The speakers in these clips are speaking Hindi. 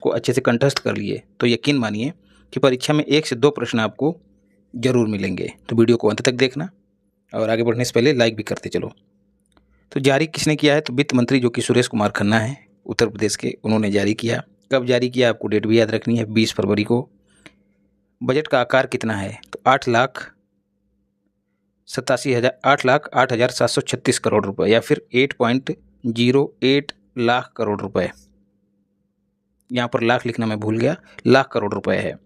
को अच्छे से कंठस्थ कर लिए तो यकीन मानिए कि परीक्षा में 1 से 2 प्रश्न आपको ज़रूर मिलेंगे। तो वीडियो को अंत तक देखना और आगे बढ़ने से पहले लाइक भी करते चलो। तो जारी किसने किया है? तो वित्त मंत्री जो कि सुरेश कुमार खन्ना हैं उत्तर प्रदेश के, उन्होंने जारी किया। कब जारी किया आपको डेट भी याद रखनी है, 20 फरवरी को। बजट का आकार कितना है? तो 8,08,736 करोड़ रुपए या फिर 8.08 लाख करोड़ रुपए। यहाँ पर लाख लिखना मैं भूल गया, लाख करोड़ रुपए है।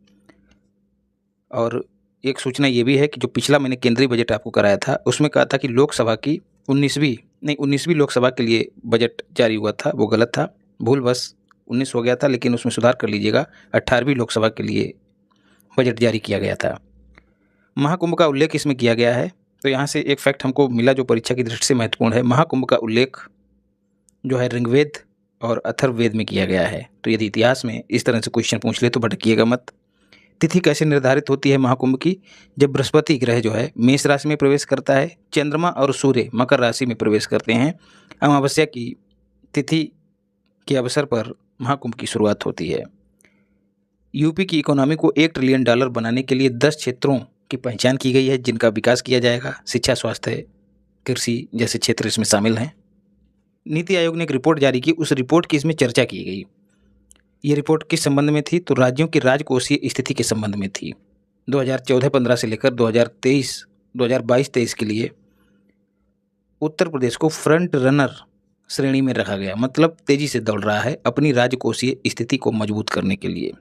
और एक सूचना ये भी है कि जो पिछला मैंने केंद्रीय बजट आपको कराया था उसमें कहा था कि लोकसभा की 19वीं लोकसभा के लिए बजट जारी हुआ था, वो गलत था, भूलवश 19 हो गया था, लेकिन उसमें सुधार कर लीजिएगा। 18वीं लोकसभा के लिए बजट जारी किया गया था। महाकुंभ का उल्लेख इसमें किया गया है। तो यहाँ से एक फैक्ट हमको मिला जो परीक्षा की दृष्टि से महत्वपूर्ण है। महाकुंभ का उल्लेख जो है ऋग्वेद और अथर्ववेद में किया गया है। तो यदि इतिहास में इस तरह से क्वेश्चन पूछ ले तो भटकिएगा मत। तिथि कैसे निर्धारित होती है महाकुंभ की? जब बृहस्पति ग्रह जो है मेष राशि में प्रवेश करता है, चंद्रमा और सूर्य मकर राशि में प्रवेश करते हैं। अमावस्या की तिथि के अवसर पर महाकुंभ की शुरुआत होती है। यूपी की इकोनॉमी को $1 ट्रिलियन बनाने के लिए 10 क्षेत्रों की पहचान की गई है जिनका विकास किया जाएगा। शिक्षा, स्वास्थ्य, कृषि जैसे क्षेत्र इसमें शामिल हैं। नीति आयोग ने एक रिपोर्ट जारी की, उस रिपोर्ट की इसमें चर्चा की गई। ये रिपोर्ट किस संबंध में थी? तो राज्यों की राजकोषीय स्थिति के संबंध में थी। 2014-15 से लेकर 2022-23 के लिए उत्तर प्रदेश को फ्रंट रनर श्रेणी में रखा गया, मतलब तेजी से दौड़ रहा है अपनी राजकोषीय स्थिति को मजबूत करने के लिए।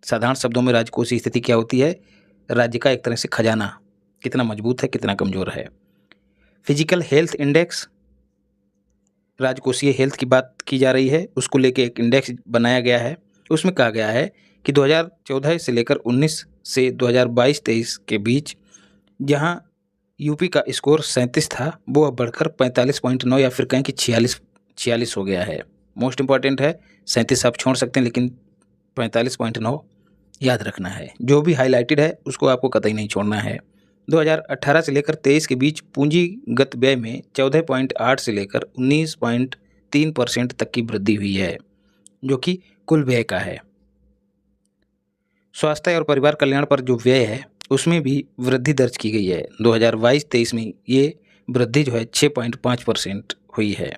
साधारण शब्दों में राजकोषीय स्थिति क्या होती है? राज्य का एक तरह से खजाना कितना मजबूत है, कितना कमजोर है। फिजिकल हेल्थ इंडेक्स, राजकोषीय हेल्थ की बात की जा रही है, उसको लेके एक इंडेक्स बनाया गया है। उसमें कहा गया है कि 2014 से लेकर 19 से 2022-23 के बीच जहां यूपी का स्कोर 37 था वो अब बढ़कर 45.9 या फिर कहें कि 46 हो गया है। मोस्ट इंपॉर्टेंट है, 37 आप छोड़ सकते हैं लेकिन 45.9 याद रखना है। जो भी हाईलाइटेड है उसको आपको कतई नहीं छोड़ना है। 2018 से लेकर 23 के बीच पूंजीगत व्यय में 14.8 से लेकर 19.3% तक की वृद्धि हुई है, जो कि कुल व्यय का है। स्वास्थ्य और परिवार कल्याण पर जो व्यय है उसमें भी वृद्धि दर्ज की गई है। 2022-23 में ये वृद्धि जो है 6.5% हुई है।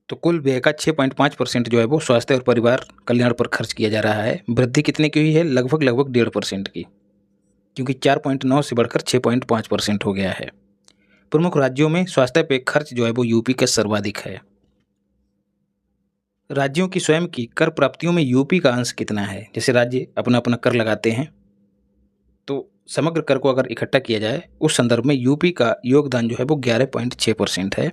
तो कुल व्यय का 6.5% जो है वो स्वास्थ्य और परिवार कल्याण पर खर्च किया जा रहा है। वृद्धि कितने की हुई है? लगभग 1.5% की, क्योंकि 4.9 से बढ़कर 6.5% हो गया है। प्रमुख राज्यों में स्वास्थ्य पे खर्च जो है वो यूपी का सर्वाधिक है। राज्यों की स्वयं की कर प्राप्तियों में यूपी का अंश कितना है? जैसे राज्य अपना अपना कर लगाते हैं, तो समग्र कर को अगर इकट्ठा किया जाए उस संदर्भ में यूपी का योगदान जो है वो 11.6% है।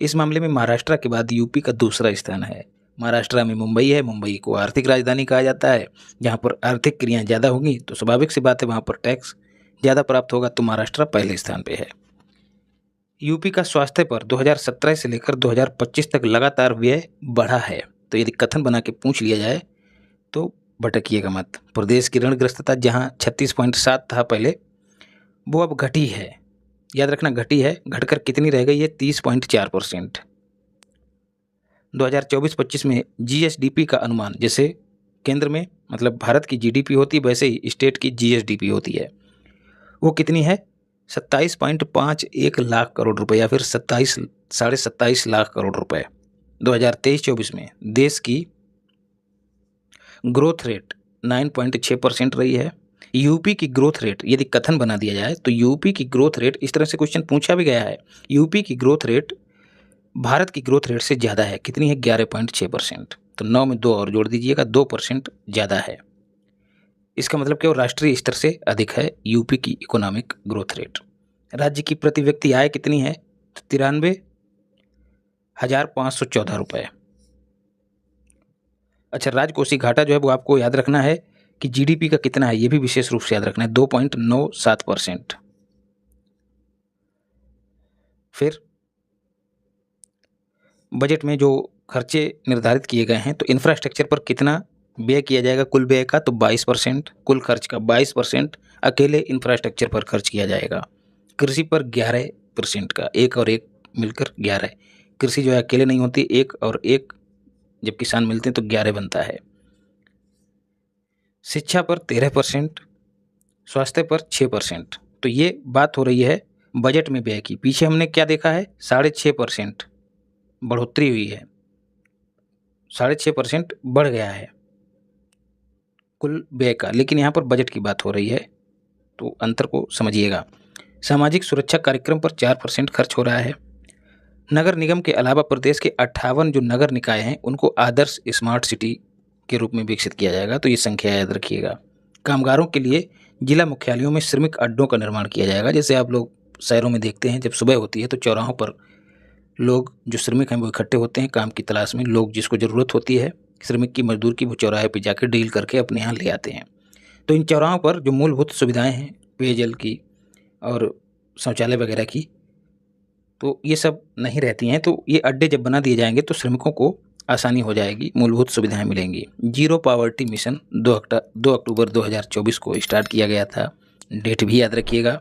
इस मामले में महाराष्ट्र के बाद यूपी का दूसरा स्थान है। महाराष्ट्र में मुंबई है, मुंबई को आर्थिक राजधानी कहा जाता है। जहाँ पर आर्थिक क्रियाएं ज़्यादा होंगी तो स्वाभाविक सी बात है वहाँ पर टैक्स ज़्यादा प्राप्त होगा, तो महाराष्ट्र पहले स्थान पे है। यूपी का स्वास्थ्य पर 2017 से लेकर 2025 तक लगातार व्यय बढ़ा है। तो यदि कथन बना के पूछ लिया जाए तो भटकिएगा मत। प्रदेश की ऋणग्रस्तता जहां 36.7 था पहले, वो अब घटी है। याद रखना घटी है, घटकर कितनी रह गई है? 30.4%। 2024-25 में जीएसडीपी का अनुमान, जैसे केंद्र में मतलब भारत की जीडीपी होती है वैसे ही स्टेट की जीएसडीपी होती है, वो कितनी है? 27.51 लाख करोड़ रुपए या फिर 27.5 लाख करोड़ रुपए। 2023-24 में देश की ग्रोथ रेट 9.6% रही है। यूपी की ग्रोथ रेट यदि कथन बना दिया जाए तो यूपी की ग्रोथ रेट, इस तरह से क्वेश्चन पूछा भी गया है, यूपी की ग्रोथ रेट भारत की ग्रोथ रेट से ज़्यादा है। कितनी है? 11.6%। तो 9 में 2 और जोड़ दीजिएगा, 2% ज़्यादा है। इसका मतलब क्या? राष्ट्रीय स्तर से अधिक है यूपी की इकोनॉमिक ग्रोथ रेट। राज्य की प्रति व्यक्ति आय कितनी है? तो 93,514 रुपये। अच्छा, राजकोषीय घाटा जो है वो आपको याद रखना है कि जीडीपी का कितना है, ये भी विशेष रूप से याद रखना है, 2.97%। फिर बजट में जो खर्चे निर्धारित किए गए हैं, तो इंफ्रास्ट्रक्चर पर कितना व्यय किया जाएगा? कुल व्यय का तो 22%, कुल खर्च का 22% अकेले इंफ्रास्ट्रक्चर पर खर्च किया जाएगा। कृषि पर 11% का, एक और एक मिलकर 11। कृषि जो है अकेले नहीं होती, एक और एक जब किसान मिलते हैं तो 11 बनता है। शिक्षा पर 13%, स्वास्थ्य पर 6%। तो ये बात हो रही है बजट में व्यय की। पीछे हमने क्या देखा है, 6.5% बढ़ोतरी हुई है, 6.5% बढ़ गया है कुल व्यय का, लेकिन यहाँ पर बजट की बात हो रही है, तो अंतर को समझिएगा। सामाजिक सुरक्षा कार्यक्रम पर 4% खर्च हो रहा है। नगर निगम के अलावा प्रदेश के 58 जो नगर निकाय हैं उनको आदर्श स्मार्ट सिटी के रूप में विकसित किया जाएगा, तो ये संख्या याद रखिएगा। कामगारों के लिए जिला मुख्यालयों में श्रमिक अड्डों का निर्माण किया जाएगा। जैसे आप लोग शहरों में देखते हैं, जब सुबह होती है तो चौराहों पर लोग जो श्रमिक हैं वो इकट्ठे होते हैं काम की तलाश में। लोग जिसको ज़रूरत होती है श्रमिक की, मजदूर की, वो चौराहे पर जाकर डील करके अपने यहाँ ले आते हैं। तो इन चौराहों पर जो मूलभूत सुविधाएं हैं, पेयजल की और शौचालय वगैरह की, तो ये सब नहीं रहती हैं। तो ये अड्डे जब बना दिए जाएंगे तो श्रमिकों को आसानी हो जाएगी, मूलभूत सुविधाएं मिलेंगी। जीरो पावर्टी मिशन 2 अक्टूबर 2024 को स्टार्ट किया गया था, डेट भी याद रखिएगा।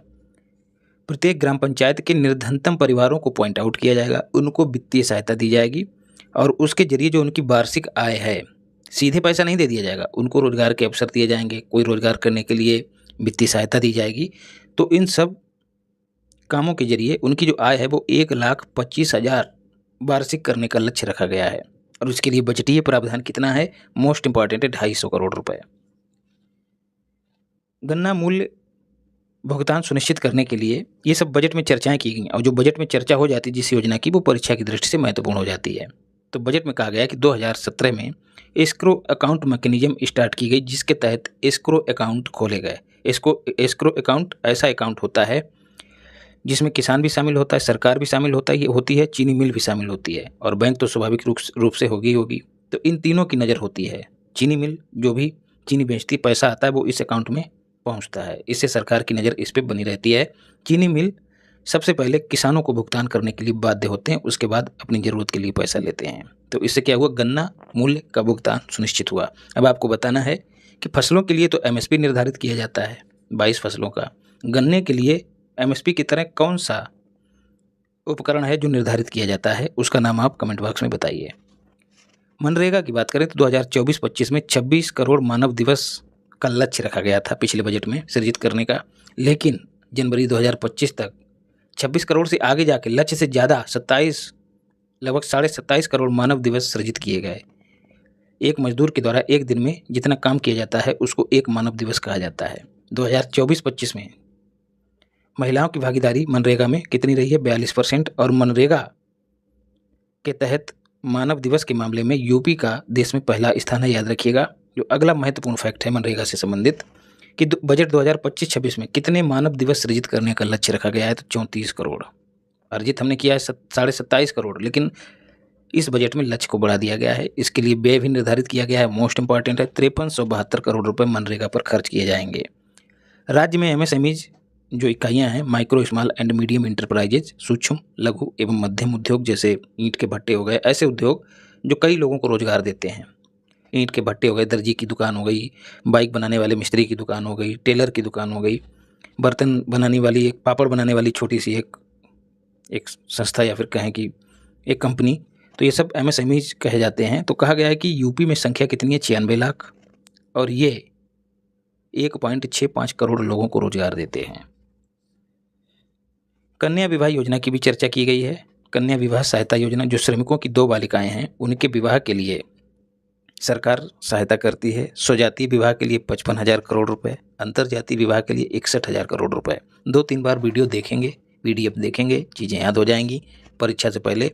प्रत्येक ग्राम पंचायत के निर्धनतम परिवारों को पॉइंट आउट किया जाएगा, उनको वित्तीय सहायता दी जाएगी और उसके जरिए जो उनकी वार्षिक आय है, सीधे पैसा नहीं दे दिया जाएगा, उनको रोजगार के अवसर दिए जाएंगे, कोई रोजगार करने के लिए वित्तीय सहायता दी जाएगी। तो इन सब कामों के जरिए उनकी जो आय है वो 1,25,000 वार्षिक करने का लक्ष्य रखा गया है। और उसके लिए बजटीय प्रावधान कितना है, मोस्ट इंपॉर्टेंट है 250 करोड़ रुपए। गन्ना मूल्य भुगतान सुनिश्चित करने के लिए ये सब बजट में चर्चाएं की गई, और जो बजट में चर्चा हो जाती है जिस योजना की, वो परीक्षा की दृष्टि से महत्वपूर्ण हो जाती है। तो बजट में कहा गया कि 2017 में एस्क्रो अकाउंट मैकेनिज्म स्टार्ट की गई, जिसके तहत एस्क्रो अकाउंट खोले गए। एस्क्रो अकाउंट ऐसा अकाउंट होता है जिसमें किसान भी शामिल होता है, सरकार भी शामिल होती है, चीनी मिल भी शामिल होती है, और बैंक तो स्वाभाविक रूप से होगी। तो इन तीनों की नज़र होती है। चीनी मिल जो भी चीनी बेचती, पैसा आता है वो इस अकाउंट में पहुंचता है, इससे सरकार की नज़र इस पर बनी रहती है। चीनी मिल सबसे पहले किसानों को भुगतान करने के लिए बाध्य होते हैं, उसके बाद अपनी ज़रूरत के लिए पैसा लेते हैं। तो इससे क्या हुआ, गन्ना मूल्य का भुगतान सुनिश्चित हुआ। अब आपको बताना है कि फसलों के लिए तो MSP निर्धारित किया जाता है 22 फसलों का। गन्ने के लिए MSP की तरह कौन सा उपकरण है जो निर्धारित किया जाता है, उसका नाम आप कमेंट बॉक्स में बताइए। मनरेगा की बात करें तो 2024-25 में 26 करोड़ मानव दिवस का लक्ष्य रखा गया था पिछले बजट में सृजित करने का, लेकिन जनवरी 2025 तक 26 करोड़ से आगे जाके लक्ष्य से ज़्यादा लगभग 27.5 करोड़ मानव दिवस सृजित किए गए। एक मजदूर के द्वारा एक दिन में जितना काम किया जाता है उसको एक मानव दिवस कहा जाता है। 2024-25 में महिलाओं की भागीदारी मनरेगा में कितनी रही है, 42%। और मनरेगा के तहत मानव दिवस के मामले में यूपी का देश में पहला स्थान है, याद रखिएगा। जो अगला महत्वपूर्ण फैक्ट है मनरेगा से संबंधित कि बजट 2025-26 में कितने मानव दिवस सृजित करने का लक्ष्य रखा गया है, तो 34 करोड़। अर्जित हमने किया है 27.5 करोड़, लेकिन इस बजट में लक्ष्य को बढ़ा दिया गया है। इसके लिए व्यय भी निर्धारित किया गया है, मोस्ट इंपॉर्टेंट है, 5372 करोड़ रुपए मनरेगा पर खर्च किए जाएंगे। राज्य में MSMEज जो इकाइयां हैं, micro small and medium enterprises, सूक्ष्म लघु एवं मध्यम उद्योग, जैसे ईंट के भट्टे हो गए, ऐसे उद्योग जो कई लोगों को रोजगार देते हैं। ईंट के भट्टे हो गए, दर्जी की दुकान हो गई, बाइक बनाने वाले मिस्त्री की दुकान हो गई, टेलर की दुकान हो गई, बर्तन बनाने वाली, एक पापड़ बनाने वाली छोटी सी एक संस्था या फिर कहें कि एक कंपनी, तो ये सब MSMEज कहे जाते हैं। तो कहा गया है कि यूपी में संख्या कितनी है, 96 लाख, और ये 1.65 करोड़ लोगों को रोजगार देते हैं। कन्या विवाह योजना की भी चर्चा की गई है। कन्या विवाह सहायता योजना, जो श्रमिकों की 2 बालिकाएं हैं उनके विवाह के लिए सरकार सहायता करती है। स्वजातीय विवाह के लिए 55,000 करोड़ रुपए, अंतरजातीय विवाह के लिए 61,000 करोड़ रुपए। 2-3 बार वीडियो देखेंगे, PDF देखेंगे, चीज़ें याद हो जाएंगी। परीक्षा से पहले,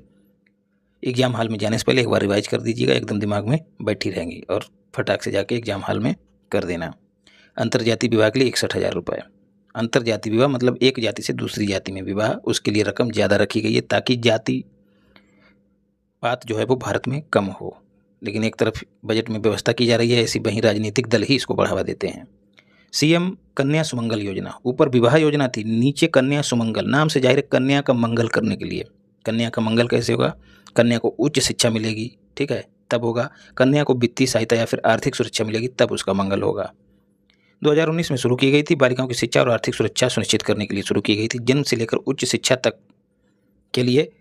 एग्जाम हॉल में जाने से पहले एक बार रिवाइज कर दीजिएगा, एकदम दिमाग में बैठी रहेंगी, और फटाक से जाके एग्जाम हॉल में कर देना। अंतरजातीय विवाह के लिए 61,000 रुपये। अंतरजातीय विवाह मतलब एक जाति से दूसरी जाति में विवाह, उसके लिए रकम ज़्यादा रखी गई है ताकि जाति पात जो है वो भारत में कम हो। लेकिन एक तरफ बजट में व्यवस्था की जा रही है ऐसी, वहीं राजनीतिक दल ही इसको बढ़ावा देते हैं। CM कन्या सुमंगल योजना, ऊपर विवाह योजना थी, नीचे कन्या सुमंगल, नाम से जाहिर है कन्या का मंगल करने के लिए। कन्या का मंगल कैसे होगा, कन्या को उच्च शिक्षा मिलेगी, ठीक है, तब होगा। कन्या को वित्तीय सहायता या फिर आर्थिक सुरक्षा मिलेगी, तब उसका मंगल होगा। 2019 में शुरू की गई थी, बालिकाओं की शिक्षा और आर्थिक सुरक्षा सुनिश्चित करने के लिए शुरू की गई थी। जन्म से लेकर उच्च शिक्षा तक के लिए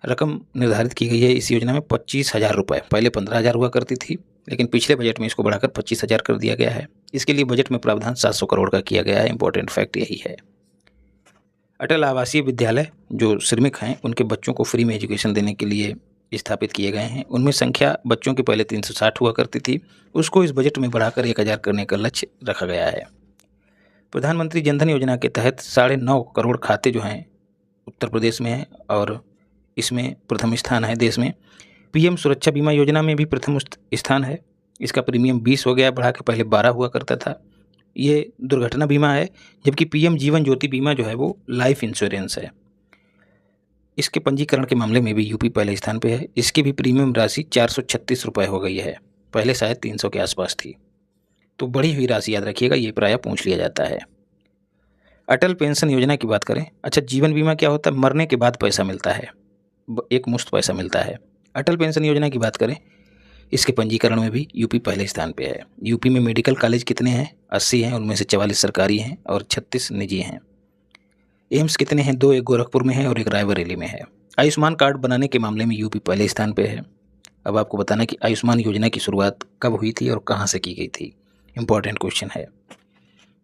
रकम निर्धारित की गई है इस योजना में 25,000 रुपये, पहले 15,000 हुआ करती थी, लेकिन पिछले बजट में इसको बढ़ाकर 25,000 कर दिया गया है। इसके लिए बजट में प्रावधान 700 करोड़ का किया गया है। इंपॉर्टेंट फैक्ट यही है। अटल आवासीय विद्यालय जो श्रमिक हैं उनके बच्चों को फ्री में एजुकेशन देने के लिए स्थापित किए गए हैं। उनमें संख्या बच्चों की पहले 360 हुआ करती थी, उसको इस बजट में बढ़ाकर 1,000 करने का लक्ष्य रखा गया है। प्रधानमंत्री जनधन योजना के तहत 9.5 करोड़ खाते जो हैं उत्तर प्रदेश में हैं और इसमें प्रथम स्थान है देश में। पीएम सुरक्षा बीमा योजना में भी प्रथम स्थान है। इसका प्रीमियम 20 हो गया, बढ़ा के पहले 12 हुआ करता था। ये दुर्घटना बीमा है, जबकि पीएम जीवन ज्योति बीमा जो है वो लाइफ इंश्योरेंस है। इसके पंजीकरण के मामले में भी यूपी पहले स्थान पे है। इसकी भी प्रीमियम राशि 436 रुपये हो गई है, पहले शायद 300 के आसपास थी। तो बढ़ी हुई राशि याद रखिएगा, ये प्रायः पूछ लिया जाता है। अटल पेंशन योजना की बात करें, अच्छा जीवन बीमा क्या होता है? मरने के बाद पैसा मिलता है, एक मुश्त पैसा मिलता है। अटल पेंशन योजना की बात करें, इसके पंजीकरण में भी यूपी पहले स्थान पे है। यूपी में मेडिकल कॉलेज कितने हैं? 80 हैं, उनमें से 44 सरकारी हैं और 36 निजी हैं। एम्स कितने हैं? 2, एक गोरखपुर में है और एक रायबरेली में है। आयुष्मान कार्ड बनाने के मामले में यूपी पहले स्थान पे है। अब आपको बताना कि आयुष्मान योजना की शुरुआत कब हुई थी और कहाँ से की गई थी। इंपॉर्टेंट क्वेश्चन है।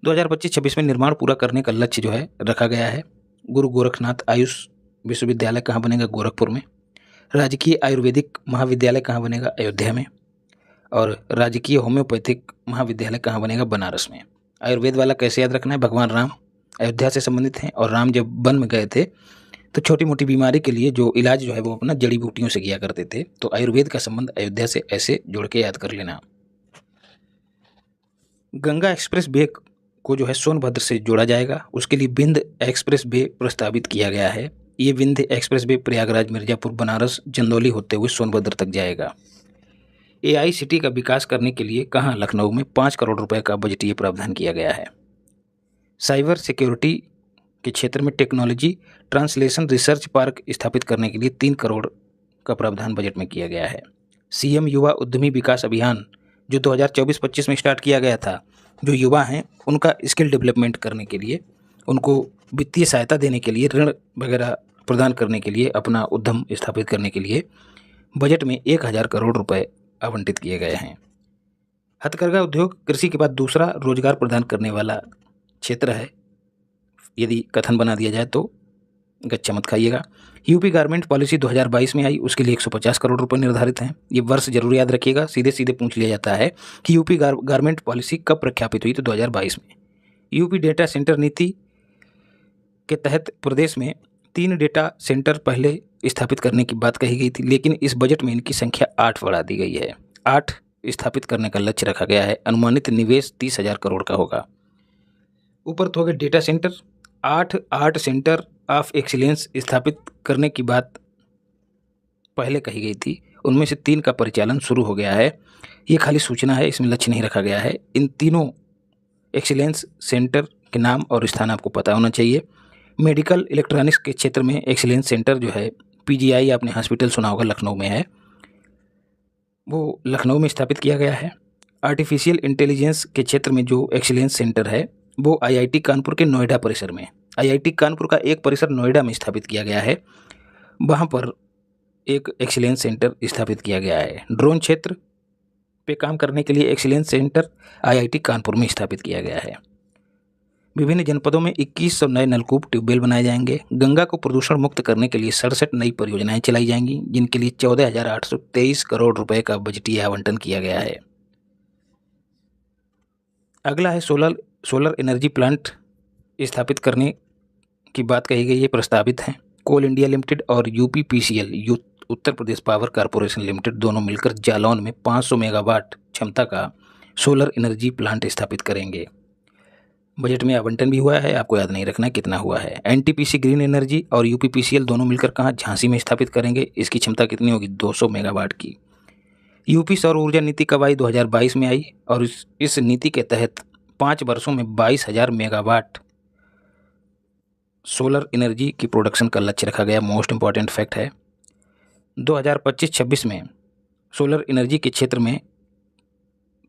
2025-26 में निर्माण पूरा करने का लक्ष्य जो है रखा गया है। गुरु गोरखनाथ आयुष विश्वविद्यालय कहाँ बनेगा? गोरखपुर में। राजकीय आयुर्वेदिक महाविद्यालय कहाँ बनेगा? अयोध्या में। और राजकीय होम्योपैथिक महाविद्यालय कहाँ बनेगा? बनारस में। आयुर्वेद वाला कैसे याद रखना है? भगवान राम अयोध्या से संबंधित हैं और राम जब वन में गए थे तो छोटी मोटी बीमारी के लिए जो इलाज जो है वो अपना जड़ी बूटियों से किया करते थे। तो आयुर्वेद का संबंध अयोध्या से ऐसे जोड़ के याद कर लेना। गंगा एक्सप्रेस वे को जो है सोनभद्र से जोड़ा जाएगा, उसके लिए विंध्य एक्सप्रेस वे प्रस्तावित किया गया है। ये विंध्य एक्सप्रेस वे प्रयागराज, मिर्जापुर, बनारस, चंदौली होते हुए सोनभद्र तक जाएगा। एआई सिटी का विकास करने के लिए कहाँ? लखनऊ में 5 करोड़ रुपए का बजटीय प्रावधान किया गया है। साइबर सिक्योरिटी के क्षेत्र में टेक्नोलॉजी ट्रांसलेशन रिसर्च पार्क स्थापित करने के लिए 3 करोड़ का प्रावधान बजट में किया गया है। सीएम युवा उद्यमी विकास अभियान जो 2024-25 में स्टार्ट किया गया था, जो युवा हैं उनका स्किल डेवलपमेंट करने के लिए, उनको वित्तीय सहायता देने के लिए, ऋण वगैरह प्रदान करने के लिए, अपना उद्यम स्थापित करने के लिए बजट में 1,000 करोड़ रुपए आवंटित किए गए हैं। हथकरघा उद्योग कृषि के बाद दूसरा रोजगार प्रदान करने वाला क्षेत्र है। यदि कथन बना दिया जाए तो गच्चा मत खाइएगा। यूपी गारमेंट पॉलिसी 2022 में आई, उसके लिए 150 करोड़ रुपए निर्धारित हैं। ये वर्ष जरूर याद रखिएगा, सीधे सीधे पूछ लिया जाता है कि यूपी गारमेंट पॉलिसी कब प्रख्यापित हुई? तो 2022 में। यूपी डेटा सेंटर नीति के तहत प्रदेश में 3 डेटा सेंटर पहले स्थापित करने की बात कही गई थी, लेकिन इस बजट में इनकी संख्या 8 बढ़ा दी गई है। 8 स्थापित करने का लक्ष्य रखा गया है। अनुमानित निवेश 30,000 करोड़ का होगा। ऊपर तो हो गए data centre. 8 centre of excellence स्थापित करने की बात पहले कही गई थी, उनमें से 3 का परिचालन शुरू हो गया है। ये खाली सूचना है, इसमें लक्ष्य नहीं रखा गया है। इन तीनों एक्सीलेंस सेंटर के नाम और स्थान आपको पता होना चाहिए। मेडिकल इलेक्ट्रॉनिक्स के क्षेत्र में एक्सीलेंस सेंटर जो है पीजीआई, आपने हॉस्पिटल सुना होगा, लखनऊ में है, वो लखनऊ में स्थापित किया गया है। आर्टिफिशियल इंटेलिजेंस के क्षेत्र में जो एक्सीलेंस सेंटर है वो आईआईटी कानपुर के नोएडा परिसर में, आईआईटी कानपुर का एक परिसर नोएडा में स्थापित किया गया है, वहाँ पर एक एक्सीलेंस सेंटर स्थापित किया गया है। ड्रोन क्षेत्र पे काम करने के लिए एक्सीलेंस सेंटर आईआईटी कानपुर में स्थापित किया गया है। विभिन्न जनपदों में 2100 नए नलकूप ट्यूबवेल बनाए जाएंगे। गंगा को प्रदूषण मुक्त करने के लिए 67 नई परियोजनाएं चलाई जाएंगी, जिनके लिए 14,823 करोड़ रुपए का बजटीय आवंटन किया गया है। अगला है सोलर एनर्जी प्लांट स्थापित करने की बात कही गई है, प्रस्तावित है। कोल इंडिया लिमिटेड और UPPCL Uttar Pradesh power corporation limited दोनों मिलकर जालौन में 500 मेगावाट क्षमता का सोलर एनर्जी प्लांट स्थापित करेंगे। बजट में आवंटन भी हुआ है, आपको याद नहीं रखना कितना हुआ है। एनटीपीसी ग्रीन एनर्जी और यूपीपीसीएल दोनों मिलकर कहाँ? झांसी में स्थापित करेंगे। इसकी क्षमता कितनी होगी? 200 मेगावाट की। यूपी सौर ऊर्जा नीति कब आई? 2022 में आई और इस नीति के तहत 5 वर्षों में 22,000 मेगावाट सोलर एनर्जी की प्रोडक्शन का लक्ष्य रखा गया। मोस्ट इंपॉर्टेंट फैक्ट है। 2025-26 में सोलर एनर्जी के क्षेत्र में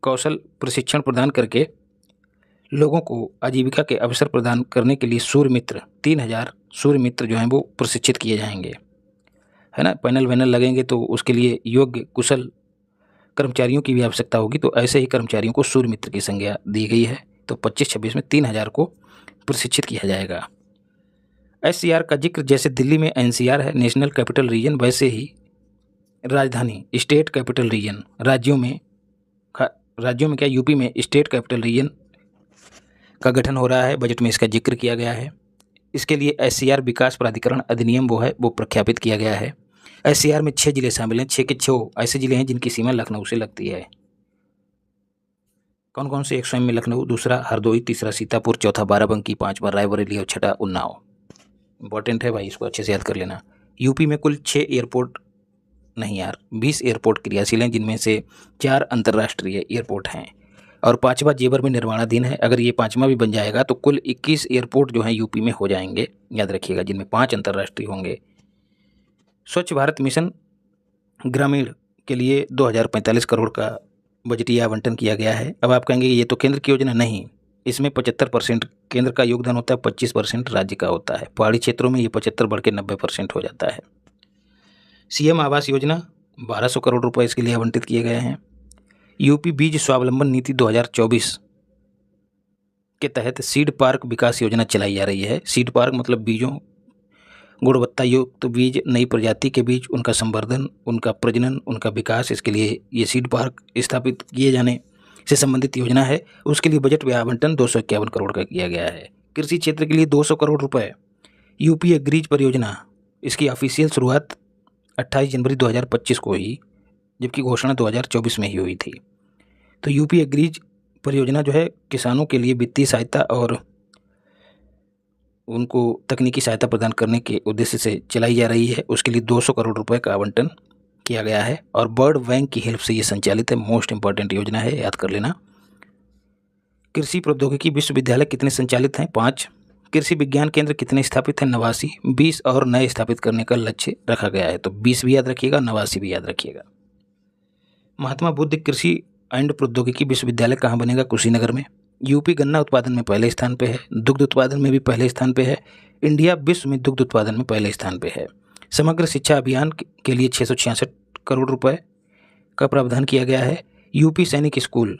कौशल प्रशिक्षण प्रदान करके लोगों को आजीविका के अवसर प्रदान करने के लिए सूर्य मित्र 3,000 सूर्य मित्र जो हैं वो प्रशिक्षित किए जाएंगे, है ना। पैनल वैनल लगेंगे तो उसके लिए योग्य कुशल कर्मचारियों की भी आवश्यकता होगी, तो ऐसे ही कर्मचारियों को सूर्य मित्र की संज्ञा दी गई है। तो 25-26 में 3000 को प्रशिक्षित किया जाएगा। SCR का जिक्र जैसे दिल्ली में NCR है, नेशनल कैपिटल रीजन, वैसे ही राजधानी स्टेट कैपिटल रीजन, राज्यों में क्या यूपी में स्टेट कैपिटल रीजन का गठन हो रहा है। बजट में इसका जिक्र किया गया है। इसके लिए SCR विकास प्राधिकरण अधिनियम वो प्रख्यापित किया गया है। SCR में 6 जिले शामिल हैं। 6 के 6 ऐसे जिले हैं जिनकी सीमा लखनऊ से लगती है। कौन कौन से? एक स्वयं में लखनऊ, दूसरा हरदोई, तीसरा सीतापुर, चौथा बाराबंकी, पांचवा रायबरेली और छठा उन्नाव। इंपॉर्टेंट है भाई, इसको अच्छे से याद कर लेना। यूपी में कुल 6 एयरपोर्ट नहीं यार 20 एयरपोर्ट क्रियाशील हैं, जिनमें से 4 अंतर्राष्ट्रीय एयरपोर्ट हैं और 5वां जेवर में निर्माणाधीन है। अगर ये 5वां भी बन जाएगा तो कुल 21 एयरपोर्ट जो हैं यूपी में हो जाएंगे, याद रखिएगा, जिनमें 5 अंतर्राष्ट्रीय होंगे। स्वच्छ भारत मिशन ग्रामीण के लिए 2045 करोड़ का बजटीय आवंटन किया गया है। अब आप कहेंगे ये तो केंद्र की योजना, नहीं, इसमें 75% केंद्र का योगदान होता है, 25% राज्य का होता है। पहाड़ी क्षेत्रों में ये 75 बढ़ के 90% हो जाता है। CM आवास योजना 1200 करोड़ रुपए इसके लिए आवंटित किए गए हैं। यूपी बीज स्वावलंबन नीति 2024 के तहत सीड पार्क विकास योजना चलाई जा रही है। सीड पार्क मतलब बीजों, गुणवत्ता युक्त बीज, नई प्रजाति के बीज, उनका संवर्धन, उनका प्रजनन, उनका विकास, इसके लिए ये सीड पार्क स्थापित किए जाने से संबंधित योजना है। उसके लिए बजट में आवंटन 251 करोड़ का किया गया है। कृषि क्षेत्र के लिए 200 करोड़ रुपए। यूपी एग्रीज परियोजना, इसकी ऑफिशियल शुरुआत 28 जनवरी 2025 को हुई, जबकि घोषणा 2024 में ही हुई थी। तो यूपी एग्रीज परियोजना जो है किसानों के लिए वित्तीय सहायता और उनको तकनीकी सहायता प्रदान करने के उद्देश्य से चलाई जा रही है। उसके लिए 200 करोड़ रुपए का आवंटन किया गया है और वर्ल्ड बैंक की हेल्प से ये संचालित है। मोस्ट इंपॉर्टेंट योजना है, याद कर लेना। कृषि प्रौद्योगिकी विश्वविद्यालय कितने संचालित हैं? 5। कृषि विज्ञान केंद्र कितने स्थापित हैं? 89। 20 और नए स्थापित करने का लक्ष्य रखा गया है। तो 20 भी याद रखिएगा, 89 भी याद रखिएगा। महात्मा बुद्ध कृषि एंड प्रौद्योगिकी विश्वविद्यालय कहाँ बनेगा? कुशीनगर में। यूपी गन्ना उत्पादन में पहले स्थान पे है, दुग्ध उत्पादन में भी पहले स्थान पे है। इंडिया विश्व में दुग्ध उत्पादन में पहले स्थान पे है। समग्र शिक्षा अभियान के लिए 666 करोड़ रुपए का प्रावधान किया गया है। यूपी सैनिक स्कूल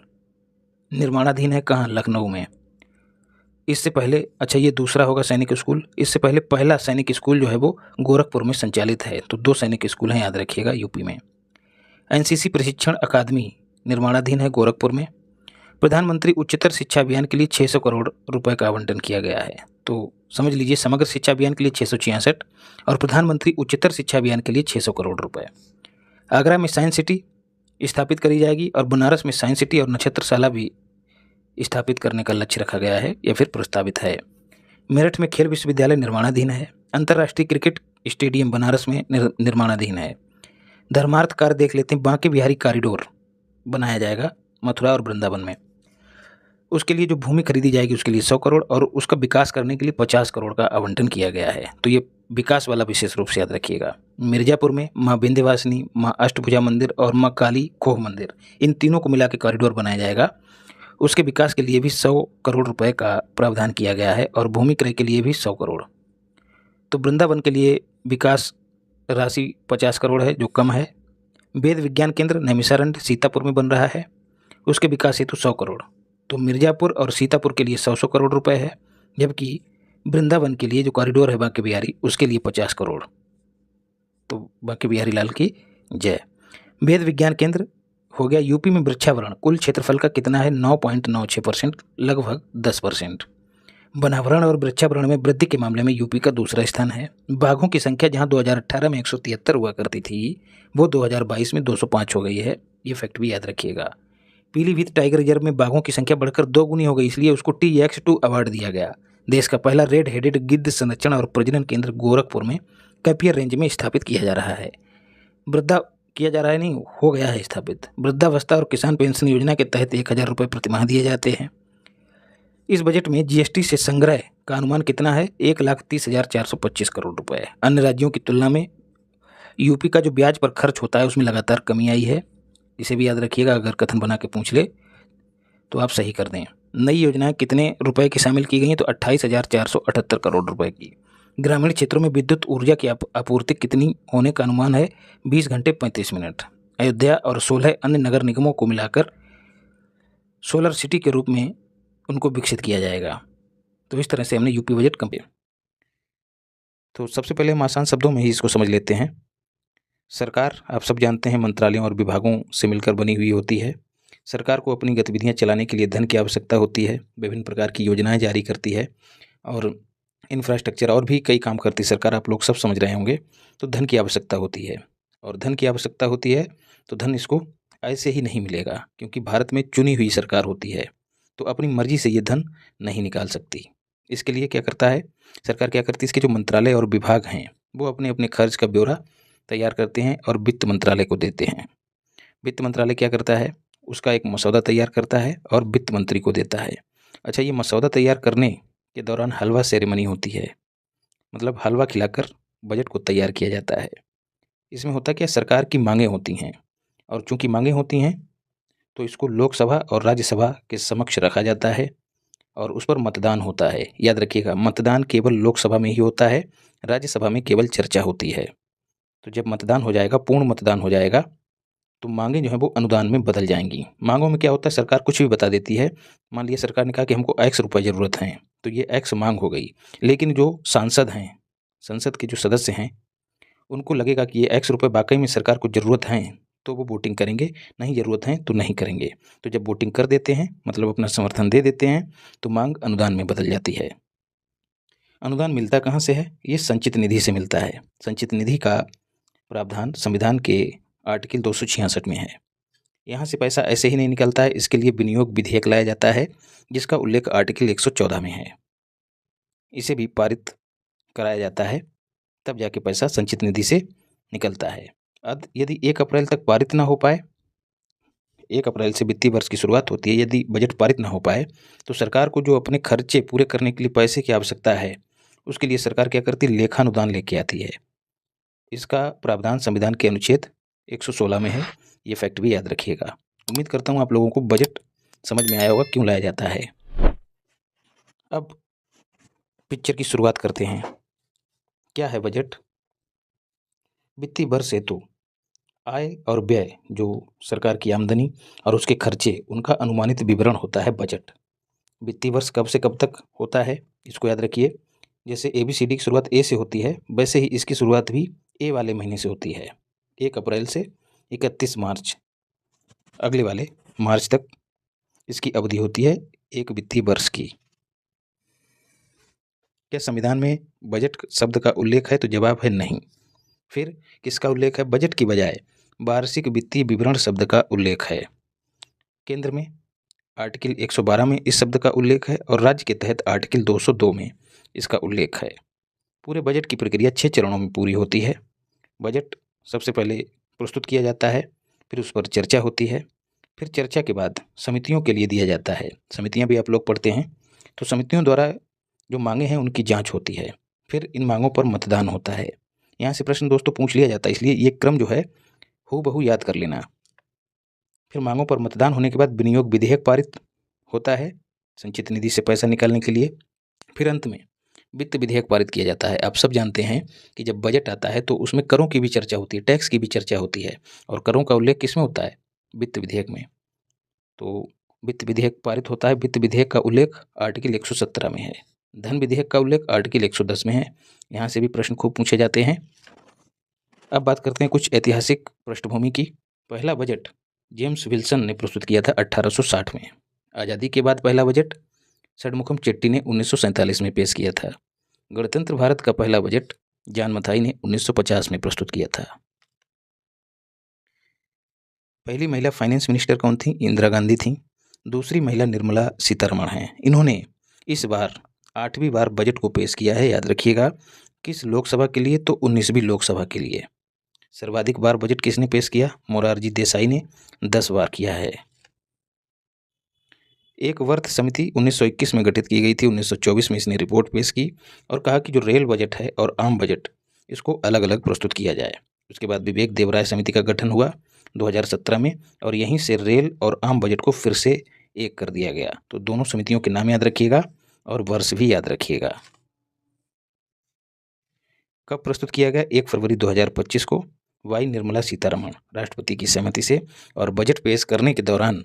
निर्माणाधीन है, कहाँ? लखनऊ में। इससे पहले, अच्छा ये दूसरा होगा सैनिक स्कूल, इससे पहले पहला सैनिक स्कूल जो है वो गोरखपुर में संचालित है। तो 2 सैनिक स्कूल हैं, याद रखिएगा, यूपी में। NCC प्रशिक्षण अकादमी निर्माणाधीन है गोरखपुर में। प्रधानमंत्री उच्चतर शिक्षा अभियान के लिए 600 करोड़ रुपए का आवंटन किया गया है। तो समझ लीजिए, समग्र शिक्षा अभियान के लिए 666 और प्रधानमंत्री उच्चतर शिक्षा अभियान के लिए 600 करोड़ रुपए। आगरा में साइंस सिटी स्थापित करी जाएगी और बनारस में साइंस सिटी और नक्षत्रशाला भी स्थापित करने का लक्ष्य रखा गया है या फिर प्रस्तावित है। मेरठ में खेल विश्वविद्यालय निर्माणाधीन है। अंतर्राष्ट्रीय क्रिकेट स्टेडियम बनारस में निर्माणाधीन है। धर्मार्थ कार्य देख लेते हैं। बांके बिहारी कॉरिडोर बनाया जाएगा मथुरा और वृंदावन में। उसके लिए जो भूमि खरीदी जाएगी उसके लिए 100 करोड़ और उसका विकास करने के लिए 50 करोड़ का आवंटन किया गया है। तो ये विकास वाला विशेष रूप से याद रखिएगा। मिर्जापुर में माँ विंध्यवासिनी, माँ अष्टभुजा मंदिर और माँ काली खोह मंदिर, इन तीनों को मिला के कॉरिडोर बनाया जाएगा। उसके विकास के लिए भी 100 करोड़ रुपए का प्रावधान किया गया है और भूमि क्रय के लिए भी 100 करोड़। तो वृंदावन के लिए विकास राशि 50 करोड़ है, जो कम है। वेद विज्ञान केंद्र नैमिषारण्य सीतापुर में बन रहा है, उसके विकास हेतु 100 करोड़। तो मिर्जापुर और सीतापुर के लिए 100 करोड़ रुपए है, जबकि वृंदावन के लिए जो कॉरिडोर है बांके बिहारी, उसके लिए 50 करोड़। तो बांके बिहारी लाल की जय। वेद विज्ञान केंद्र हो गया। यूपी में वृक्षावरण कुल क्षेत्रफल का कितना है? 9.96%, लगभग 10%। वनावरण और वृक्षावरण में वृद्धि के मामले में यूपी का दूसरा स्थान है। बाघों की संख्या जहां 2018 में 173 हुआ करती थी, वो 2022 में 205 हो गई है। ये फैक्ट भी याद रखिएगा। पीलीभीत टाइगर रिजर्व में बाघों की संख्या बढ़कर 2 गुनी हो गई, इसलिए उसको TX2 अवार्ड दिया गया। देश का पहला रेड हेडेड गिद्ध संरक्षण और प्रजनन केंद्र गोरखपुर में कैपियर रेंज में स्थापित किया जा रहा है। हो गया है स्थापित। वृद्धावस्था और किसान पेंशन योजना के तहत 1000 रुपये प्रतिमाह दिए जाते हैं। इस बजट में GST से संग्रह का अनुमान कितना है? 1,30,425 करोड़ रुपए। अन्य राज्यों की तुलना में यूपी का जो ब्याज पर खर्च होता है उसमें लगातार कमी आई है। इसे भी याद रखिएगा, अगर कथन बना के पूछ ले तो आप सही कर दें। नई योजनाएं कितने रुपए की शामिल की गई हैं? तो 28,478 करोड़ रुपए की। ग्रामीण क्षेत्रों में विद्युत ऊर्जा की आपूर्ति कितनी होने का अनुमान है? 20 घंटे 35 मिनट। अयोध्या और 16 अन्य नगर निगमों को मिलाकर सोलर सिटी के रूप में उनको विकसित किया जाएगा। तो इस तरह से हमने यूपी बजट कंपेयर। तो सबसे पहले हम आसान शब्दों में ही इसको समझ लेते हैं। सरकार आप सब जानते हैं मंत्रालयों और विभागों से मिलकर बनी हुई होती है। सरकार को अपनी गतिविधियां चलाने के लिए धन की आवश्यकता होती है, विभिन्न प्रकार की योजनाएं जारी करती है और इंफ्रास्ट्रक्चर और भी कई काम करती सरकार, आप लोग सब समझ रहे होंगे। तो धन की आवश्यकता होती है और धन की आवश्यकता होती है तो धन इसको ऐसे ही नहीं मिलेगा, क्योंकि भारत में चुनी हुई सरकार होती है तो अपनी मर्जी से ये धन नहीं निकाल सकती। इसके लिए क्या करता है सरकार, क्या करती है, इसके जो मंत्रालय और विभाग हैं वो अपने अपने खर्च का ब्यौरा तैयार करते हैं और वित्त मंत्रालय को देते हैं। वित्त मंत्रालय क्या करता है, उसका एक मसौदा तैयार करता है और वित्त मंत्री को देता है। अच्छा, ये मसौदा तैयार करने के दौरान हलवा सेरेमनी होती है, मतलब हलवा खिलाकर बजट को तैयार किया जाता है। इसमें होता क्या, सरकार की मांगें होती हैं और चूंकि मांगें होती हैं तो इसको लोकसभा और राज्यसभा के समक्ष रखा जाता है और उस पर मतदान होता है। याद रखिएगा, मतदान केवल लोकसभा में ही होता है, राज्यसभा में केवल चर्चा होती है। तो जब मतदान हो जाएगा, पूर्ण मतदान हो जाएगा, तो मांगें जो है वो अनुदान में बदल जाएंगी। मांगों में क्या होता है, सरकार कुछ भी बता देती है। मान लिया सरकार ने कहा कि हमको एक्स रुपये ज़रूरत हैं, तो ये एक्स मांग हो गई। लेकिन जो सांसद हैं, संसद के जो सदस्य हैं, उनको लगेगा कि ये एक्स रुपये वाकई में सरकार को ज़रूरत हैं, तो वो वोटिंग करेंगे, नहीं ज़रूरत है तो नहीं करेंगे। तो जब वोटिंग कर देते हैं, मतलब अपना समर्थन दे देते हैं, तो मांग अनुदान में बदल जाती है। अनुदान मिलता कहाँ से है, ये संचित निधि से मिलता है। संचित निधि का प्रावधान संविधान के आर्टिकल 266 में है। यहाँ से पैसा ऐसे ही नहीं निकलता है, इसके लिए विनियोग विधेयक लाया जाता है जिसका उल्लेख आर्टिकल 114 में है। इसे भी पारित कराया जाता है, तब जाके पैसा संचित निधि से निकलता है। अब यदि 1 अप्रैल तक पारित ना हो पाए, 1 अप्रैल से वित्तीय वर्ष की शुरुआत होती है, यदि बजट पारित ना हो पाए तो सरकार को जो अपने खर्चे पूरे करने के लिए पैसे की आवश्यकता है, उसके लिए सरकार क्या करती है, लेखानुदान लेके आती है। इसका प्रावधान संविधान के अनुच्छेद 116 में है। ये फैक्ट भी याद रखिएगा। उम्मीद करता हूँ आप लोगों को बजट समझ में आया होगा क्यों लाया जाता है। अब पिक्चर की शुरुआत करते हैं। क्या है बजट? वित्तीय वर्ष हेतु आय और व्यय, जो सरकार की आमदनी और उसके खर्चे, उनका अनुमानित विवरण होता है बजट। वित्तीय वर्ष कब से कब तक होता है, इसको याद रखिए। जैसे ABCD की शुरुआत ए से होती है, वैसे ही इसकी शुरुआत भी ए वाले महीने से होती है। 1 अप्रैल से 31 मार्च, अगले वाले मार्च तक इसकी अवधि होती है एक वित्तीय वर्ष की। क्या संविधान में बजट शब्द का उल्लेख है? तो जवाब है नहीं। फिर किसका उल्लेख है? बजट की बजाय वार्षिक वित्तीय विवरण शब्द का उल्लेख है। केंद्र में आर्टिकल 112 में इस शब्द का उल्लेख है और राज्य के तहत आर्टिकल 202 में इसका उल्लेख है। पूरे बजट की प्रक्रिया 6 चरणों में पूरी होती है। बजट सबसे पहले प्रस्तुत किया जाता है, फिर उस पर चर्चा होती है, फिर चर्चा के बाद समितियों के लिए दिया जाता है। समितियां भी आप लोग पढ़ते हैं, तो समितियों द्वारा जो मांगे हैं उनकी जांच होती है, फिर इन मांगों पर मतदान होता है। यहाँ से प्रश्न दोस्तों पूछ लिया जाता है, इसलिए ये क्रम जो है हूबहू याद कर लेना। फिर मांगों पर मतदान होने के बाद विनियोग विधेयक पारित होता है संचित निधि से पैसा निकालने के लिए। फिर अंत में वित्त विधेयक पारित किया जाता है। आप सब जानते हैं कि जब बजट आता है तो उसमें करों की भी चर्चा होती है, टैक्स की भी चर्चा होती है, और करों का उल्लेख किस में होता है? वित्त विधेयक में। तो वित्त विधेयक पारित होता है। वित्त विधेयक का उल्लेख आर्टिकल 117 में है। धन विधेयक का उल्लेख आर्टिकल 110 में है। यहाँ से भी प्रश्न खूब पूछे जाते हैं। अब बात करते हैं कुछ ऐतिहासिक पृष्ठभूमि की। पहला बजट जेम्स विल्सन ने प्रस्तुत किया था 1860 में। आज़ादी के बाद पहला बजट षणमुखम चेट्टी ने 1947 में पेश किया था। गणतंत्र भारत का पहला बजट जॉन मथाई ने 1950 में प्रस्तुत किया था। पहली महिला फाइनेंस मिनिस्टर कौन थी? इंदिरा गांधी थी। दूसरी महिला निर्मला सीतारमण हैं। इन्होंने इस बार 8वीं बार बजट को पेश किया है। याद रखिएगा, किस लोकसभा के लिए? तो 19वीं लोकसभा के लिए। सर्वाधिक बार बजट किसने पेश किया? मोरारजी देसाई ने 10 बार किया है। एक वर्थ समिति 1921 में गठित की गई थी। 1924 में इसने रिपोर्ट पेश की और कहा कि जो रेल बजट है और आम बजट, इसको अलग अलग प्रस्तुत किया जाए। उसके बाद विवेक देवराय समिति का गठन हुआ 2017 में और यहीं से रेल और आम बजट को फिर से एक कर दिया गया। तो दोनों समितियों के नाम याद रखिएगा और वर्ष भी याद रखिएगा। कब प्रस्तुत किया गया? 1 फरवरी 2025 को। वाई निर्मला सीतारमण राष्ट्रपति की सहमति से। और बजट पेश करने के दौरान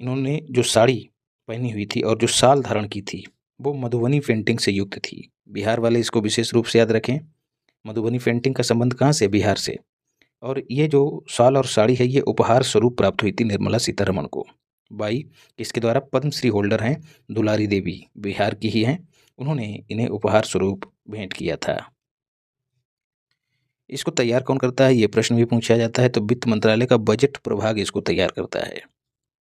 इन्होंने जो साड़ी पहनी हुई थी और जो शाल धारण की थी वो मधुबनी पेंटिंग से युक्त थी। बिहार वाले इसको विशेष रूप से याद रखें। मधुबनी पेंटिंग का संबंध कहाँ से? बिहार से। और ये जो शाल और साड़ी है ये उपहार स्वरूप प्राप्त हुई थी निर्मला सीतारमण को। बाई किसके द्वारा? पद्मश्री होल्डर हैं दुलारी देवी, बिहार की ही हैं। उन्होंने इन्हें उपहार स्वरूप भेंट किया था। इसको तैयार कौन करता है? ये प्रश्न भी पूछा जाता है। तो वित्त मंत्रालय का बजट प्रभाग इसको तैयार करता है।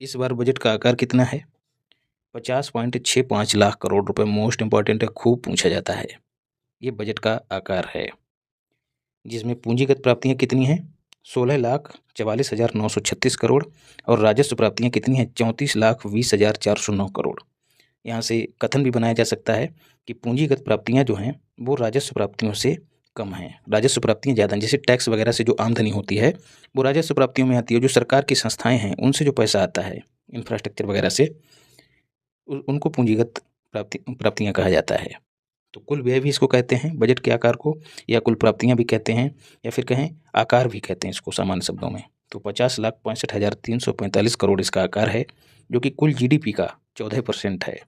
इस बार बजट का आकार कितना है? 50.65 लाख करोड़ रुपए। मोस्ट इंपॉर्टेंट है, खूब पूछा जाता है। ये बजट का आकार है, जिसमें पूंजीगत प्राप्तियां कितनी हैं? 16,44,936 करोड़। और राजस्व प्राप्तियां कितनी हैं? 34,20,409 करोड़। यहाँ से कथन भी बनाया जा सकता है कि पूंजीगत प्राप्तियां जो हैं वो राजस्व प्राप्तियों से कम हैं। राजस्व प्राप्तियां ज़्यादा हैं, जैसे टैक्स वगैरह से जो आमदनी होती है वो राजस्व प्राप्तियों में आती है। जो सरकार की संस्थाएं हैं उनसे जो पैसा आता है इंफ्रास्ट्रक्चर वगैरह से, उनको पूंजीगत प्राप्तियां कहा जाता है। तो कुल व्यय भी इसको कहते हैं बजट के आकार को, या कुल प्राप्तियां भी कहते हैं, या फिर कहें आकार भी कहते हैं इसको सामान्य शब्दों में। तो 50,65,345 करोड़ इसका आकार है, जो कि कुल जीडीपी का 14% है।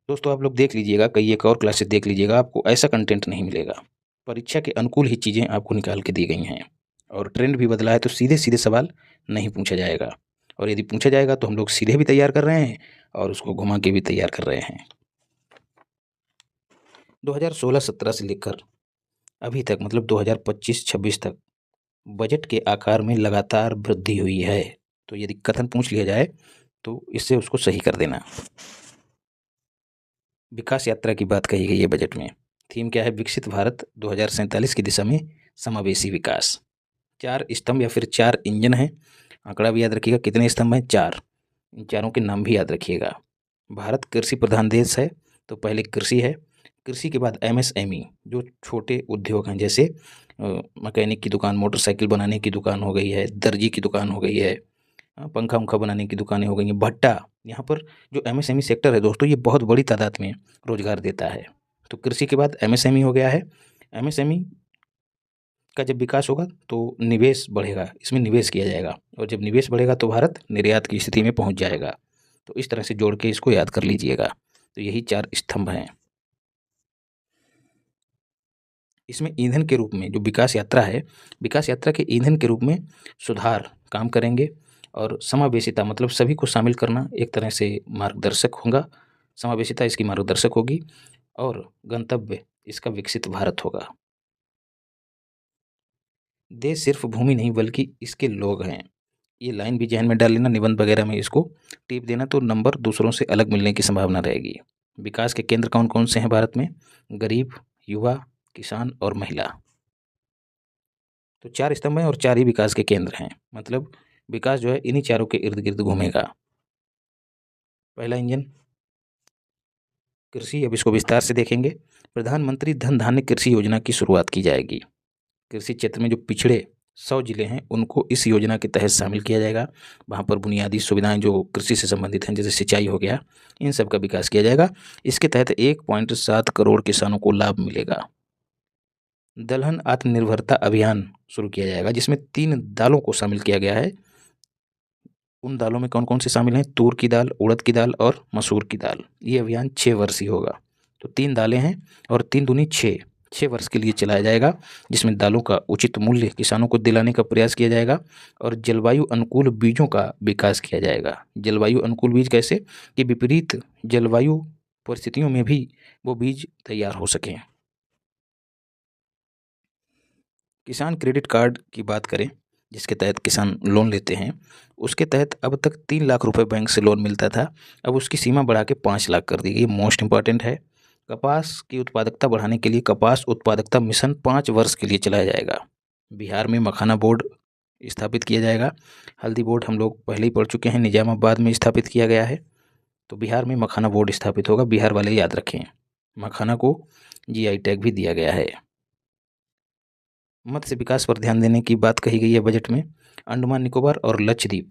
दोस्तों आप लोग देख लीजिएगा, कई एक और क्लासेस देख लीजिएगा, आपको ऐसा कंटेंट नहीं मिलेगा। परीक्षा के अनुकूल ही चीज़ें आपको निकाल के दी गई हैं। और ट्रेंड भी बदला है, तो सीधे सीधे सवाल नहीं पूछा जाएगा। और यदि पूछा जाएगा तो हम लोग सीधे भी तैयार कर रहे हैं और उसको घुमा के भी तैयार कर रहे हैं। 2016-17 से लेकर अभी तक, मतलब 2025-26 तक बजट के आकार में लगातार वृद्धि हुई है। तो यदि कथन पूछ लिया जाए तो इससे उसको सही कर देना। विकास यात्रा की बात कही गई है बजट में। थीम क्या है? विकसित भारत 2047 की दिशा में समावेशी विकास। 4 स्तंभ या फिर 4 इंजन हैं। आंकड़ा भी याद रखिएगा, कितने स्तंभ हैं? 4। इन चारों के नाम भी याद रखिएगा। भारत कृषि प्रधान देश है, तो पहले कृषि है। कृषि के बाद एमएसएमई, जो छोटे उद्योग हैं, जैसे मैकेनिक की दुकान, मोटरसाइकिल बनाने की दुकान हो गई है, दर्जी की दुकान हो गई है, पंखा उंखा बनाने की दुकानें हो गई हैं, भट्टा। यहाँ पर जो एमएसएमई सेक्टर है दोस्तों, ये बहुत बड़ी तादाद में रोजगार देता है। तो कृषि के बाद एमएसएमई हो गया है। एमएसएमई का जब विकास होगा तो निवेश बढ़ेगा, इसमें निवेश किया जाएगा, और जब निवेश बढ़ेगा तो भारत निर्यात की स्थिति में पहुंच जाएगा। तो इस तरह से जोड़ के इसको याद कर लीजिएगा। तो यही 4 स्तंभ हैं। इसमें ईंधन के रूप में जो विकास यात्रा है, विकास यात्रा के ईंधन के रूप में सुधार काम करेंगे। और समावेशिता, मतलब सभी को शामिल करना, एक तरह से मार्गदर्शक होगा। समावेशिता इसकी मार्गदर्शक होगी, और गंतव्य इसका विकसित भारत होगा। देश सिर्फ भूमि नहीं बल्कि इसके लोग हैं। ये लाइन भी जहन में डाल लेना, निबंध वगैरह में इसको टिप देना, तो नंबर दूसरों से अलग मिलने की संभावना रहेगी। विकास के केंद्र कौन कौन से हैं भारत में? गरीब, युवा, किसान और महिला। तो 4 स्तंभ हैं और 4 ही विकास के केंद्र हैं। मतलब विकास जो है इन्हीं चारों के इर्द गिर्द घूमेगा। पहला इंजन कृषि, अब इसको विस्तार से देखेंगे। प्रधानमंत्री धन धान्य कृषि योजना की शुरुआत की जाएगी। कृषि क्षेत्र में जो पिछड़े 100 जिले हैं उनको इस योजना के तहत शामिल किया जाएगा। वहाँ पर बुनियादी सुविधाएं जो कृषि से संबंधित हैं, जैसे सिंचाई हो गया, इन सब का विकास किया जाएगा। इसके तहत 1.7 करोड़ किसानों को लाभ मिलेगा। दलहन आत्मनिर्भरता अभियान शुरू किया जाएगा, जिसमें 3 दालों को शामिल किया गया है। उन दालों में कौन कौन से शामिल हैं? तूर की दाल, उड़द की दाल और मसूर की दाल। ये अभियान 6 वर्षीय होगा। तो 3 दालें हैं और 3 दूनी 6 वर्ष के लिए चलाया जाएगा, जिसमें दालों का उचित मूल्य किसानों को दिलाने का प्रयास किया जाएगा। और जलवायु अनुकूल बीजों का विकास किया जाएगा। जलवायु अनुकूल बीज कैसे? कि विपरीत जलवायु परिस्थितियों में भी वो बीज तैयार हो सकें। किसान क्रेडिट कार्ड की बात करें, जिसके तहत किसान लोन लेते हैं, उसके तहत अब तक 3 लाख रुपए बैंक से लोन मिलता था। अब उसकी सीमा बढ़ा के 5 लाख कर दी गई। मोस्ट इंपॉर्टेंट है। कपास की उत्पादकता बढ़ाने के लिए कपास उत्पादकता मिशन 5 वर्ष के लिए चलाया जाएगा। बिहार में मखाना बोर्ड स्थापित किया जाएगा। हल्दी बोर्ड हम लोग पहले ही पढ़ चुके हैं, निजामाबाद में स्थापित किया गया है। तो बिहार में मखाना बोर्ड स्थापित होगा। बिहार वाले याद रखें, मखाना को जीआई टैग भी दिया गया है। मत्स्य विकास पर ध्यान देने की बात कही गई है बजट में। अंडमान निकोबार और लक्षद्वीप,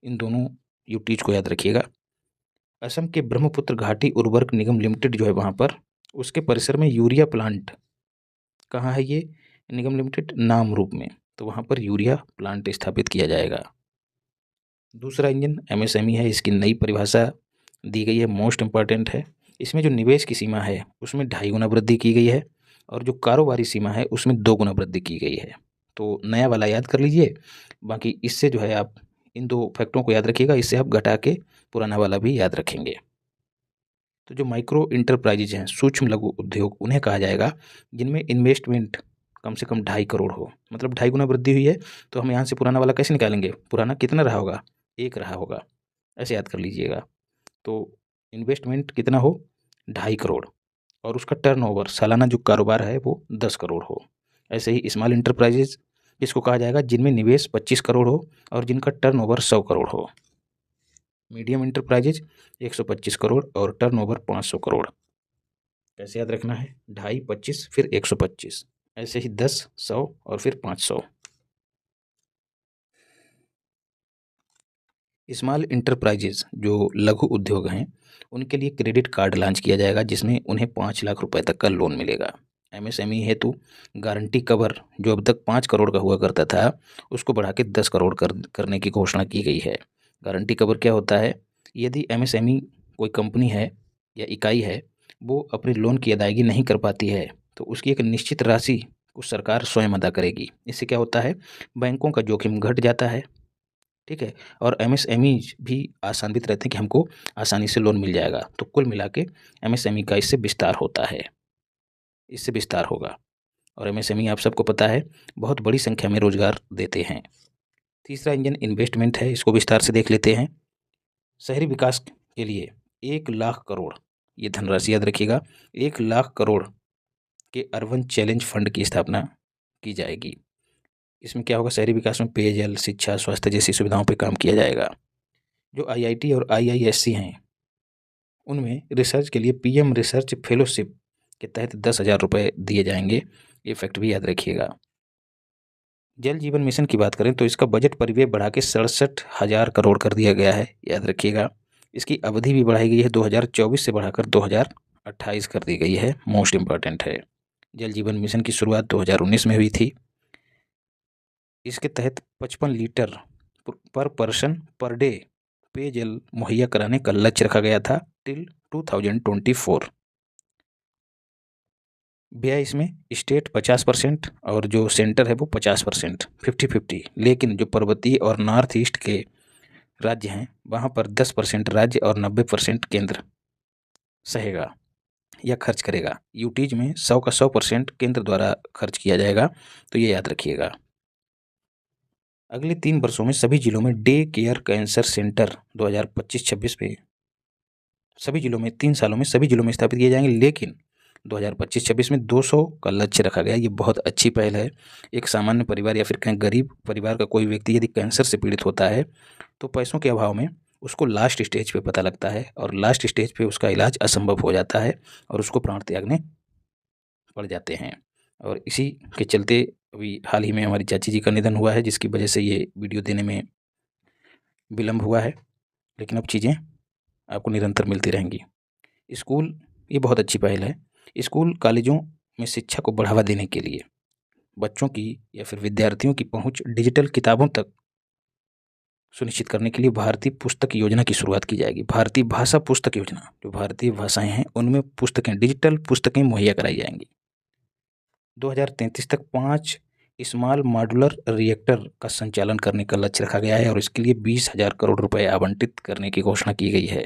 इन दोनों यूटीज को याद रखिएगा। असम के ब्रह्मपुत्र घाटी उर्वरक निगम लिमिटेड जो है वहाँ पर, उसके परिसर में यूरिया प्लांट कहाँ है? ये निगम लिमिटेड नाम रूप में, तो वहाँ पर यूरिया प्लांट स्थापित किया जाएगा। दूसरा इंजन एमएसएमई है, इसकी नई परिभाषा दी गई है, मोस्ट इम्पॉर्टेंट है। इसमें जो निवेश की सीमा है उसमें 2.5 गुना वृद्धि की गई है और जो कारोबारी सीमा है उसमें 2 गुना वृद्धि की गई है। तो नया वाला याद कर लीजिए, बाकी इससे जो है आप इन 2 फैक्टरों को याद रखिएगा, इससे आप घटा के पुराना वाला भी याद रखेंगे। तो जो माइक्रो इंटरप्राइजेज हैं, सूक्ष्म लघु उद्योग, उन्हें कहा जाएगा जिनमें इन्वेस्टमेंट कम से कम 2.5 करोड़ हो, मतलब 2.5 गुना वृद्धि हुई है। तो हम यहाँ से पुराना वाला कैसे निकालेंगे, पुराना कितना रहा होगा, 1 रहा होगा, ऐसे याद कर लीजिएगा। तो इन्वेस्टमेंट कितना हो, 2.5 करोड़, और उसका टर्नओवर सालाना जो कारोबार है वो 10 करोड़ हो। ऐसे ही स्मॉल इंटरप्राइजेज जिसको कहा जाएगा जिनमें निवेश 25 करोड़ हो और जिनका टर्नओवर 100 करोड़ हो। मीडियम इंटरप्राइजेज 125 करोड़ और टर्नओवर 500 करोड़। कैसे याद रखना है, 2.5, 25 फिर 125, ऐसे ही 10, 100 और फिर 500। स्मॉल इंटरप्राइजेज जो लघु उद्योग हैं उनके लिए क्रेडिट कार्ड लॉन्च किया जाएगा जिसमें उन्हें 5 लाख रुपए तक का लोन मिलेगा। एमएसएमई हेतु गारंटी कवर जो अब तक 5 करोड़ का हुआ करता था उसको बढ़ा के 10 करोड़ करने की घोषणा की गई है। गारंटी कवर क्या होता है, यदि एमएसएमई कोई कंपनी है या इकाई है वो अपने लोन की अदायगी नहीं कर पाती है तो उसकी एक निश्चित राशि को सरकार स्वयं अदा करेगी। इससे क्या होता है, बैंकों का जोखिम घट जाता है, ठीक है, और एमएसएमई भी आसान्वित रहते हैं कि हमको आसानी से लोन मिल जाएगा। तो कुल मिला के एमएसएमई का इससे विस्तार होता है, इससे विस्तार होगा। और एमएसएमई आप सबको पता है बहुत बड़ी संख्या में रोजगार देते हैं। तीसरा इंजन इन्वेस्टमेंट है, इसको विस्तार से देख लेते हैं। शहरी विकास के लिए 1 लाख करोड़, ये धनराशि याद रखिएगा, 1 लाख करोड़ के अर्बन चैलेंज फंड की स्थापना की जाएगी। इसमें क्या होगा, शहरी विकास में पेयजल, शिक्षा, स्वास्थ्य जैसी सुविधाओं पर काम किया जाएगा। जो आईआईटी और आईआईएससी हैं उनमें रिसर्च के लिए पीएम रिसर्च फेलोशिप के तहत 10,000 रुपये दिए जाएंगे, ये फैक्ट भी याद रखिएगा। जल जीवन मिशन की बात करें तो इसका बजट परिव्यय बढ़ा के 67,000 करोड़ कर दिया गया है, याद रखिएगा। इसकी अवधि भी बढ़ाई गई है, 2024 से बढ़ाकर 2028 कर दी गई है, मोस्ट इम्पॉर्टेंट है। जल जीवन मिशन की शुरुआत 2019 में हुई थी। इसके तहत 55 लीटर पर पर्सन पर डे पेयजल मुहैया कराने का लक्ष्य रखा गया था टिल 2024। व्यय इसमें स्टेट 50% और जो सेंटर है वो 50%, 50-50। लेकिन जो पर्वतीय और नॉर्थ ईस्ट के राज्य हैं वहाँ पर 10% राज्य और 90% केंद्र सहेगा या खर्च करेगा। यूटीज में 100 का 100% केंद्र द्वारा खर्च किया जाएगा, तो ये याद रखिएगा। अगले 3 वर्षों में सभी जिलों में डे केयर कैंसर सेंटर 2025-26 पे सभी जिलों में 3 सालों में सभी जिलों में स्थापित किए जाएंगे, लेकिन 2025-26 में 200 का लक्ष्य रखा गया। ये बहुत अच्छी पहल है। एक सामान्य परिवार या फिर कहीं गरीब परिवार का कोई व्यक्ति यदि कैंसर से पीड़ित होता है तो पैसों के अभाव में उसको लास्ट स्टेज पे पता लगता है और लास्ट स्टेज पे उसका इलाज असंभव हो जाता है और उसको प्राण त्यागने पड़ जाते हैं। और इसी के चलते अभी हाल ही में हमारी चाची जी का निधन हुआ है, जिसकी वजह से ये वीडियो देने में विलम्ब हुआ है, लेकिन अब चीज़ें आपको निरंतर मिलती रहेंगी। स्कूल, ये बहुत अच्छी पहल है। स्कूल कॉलेजों में शिक्षा को बढ़ावा देने के लिए बच्चों की या फिर विद्यार्थियों की पहुंच डिजिटल किताबों तक सुनिश्चित करने के लिए भारतीय पुस्तक योजना की शुरुआत की जाएगी। भारतीय भाषा पुस्तक योजना, जो भारतीय भाषाएं हैं उनमें पुस्तकें, डिजिटल पुस्तकें मुहैया कराई जाएंगी। 2033 तक 5 स्मॉल मॉड्यूलर रिएक्टर का संचालन करने का लक्ष्य रखा गया है और इसके लिए 20,000 करोड़ रुपए आवंटित करने की घोषणा की गई है।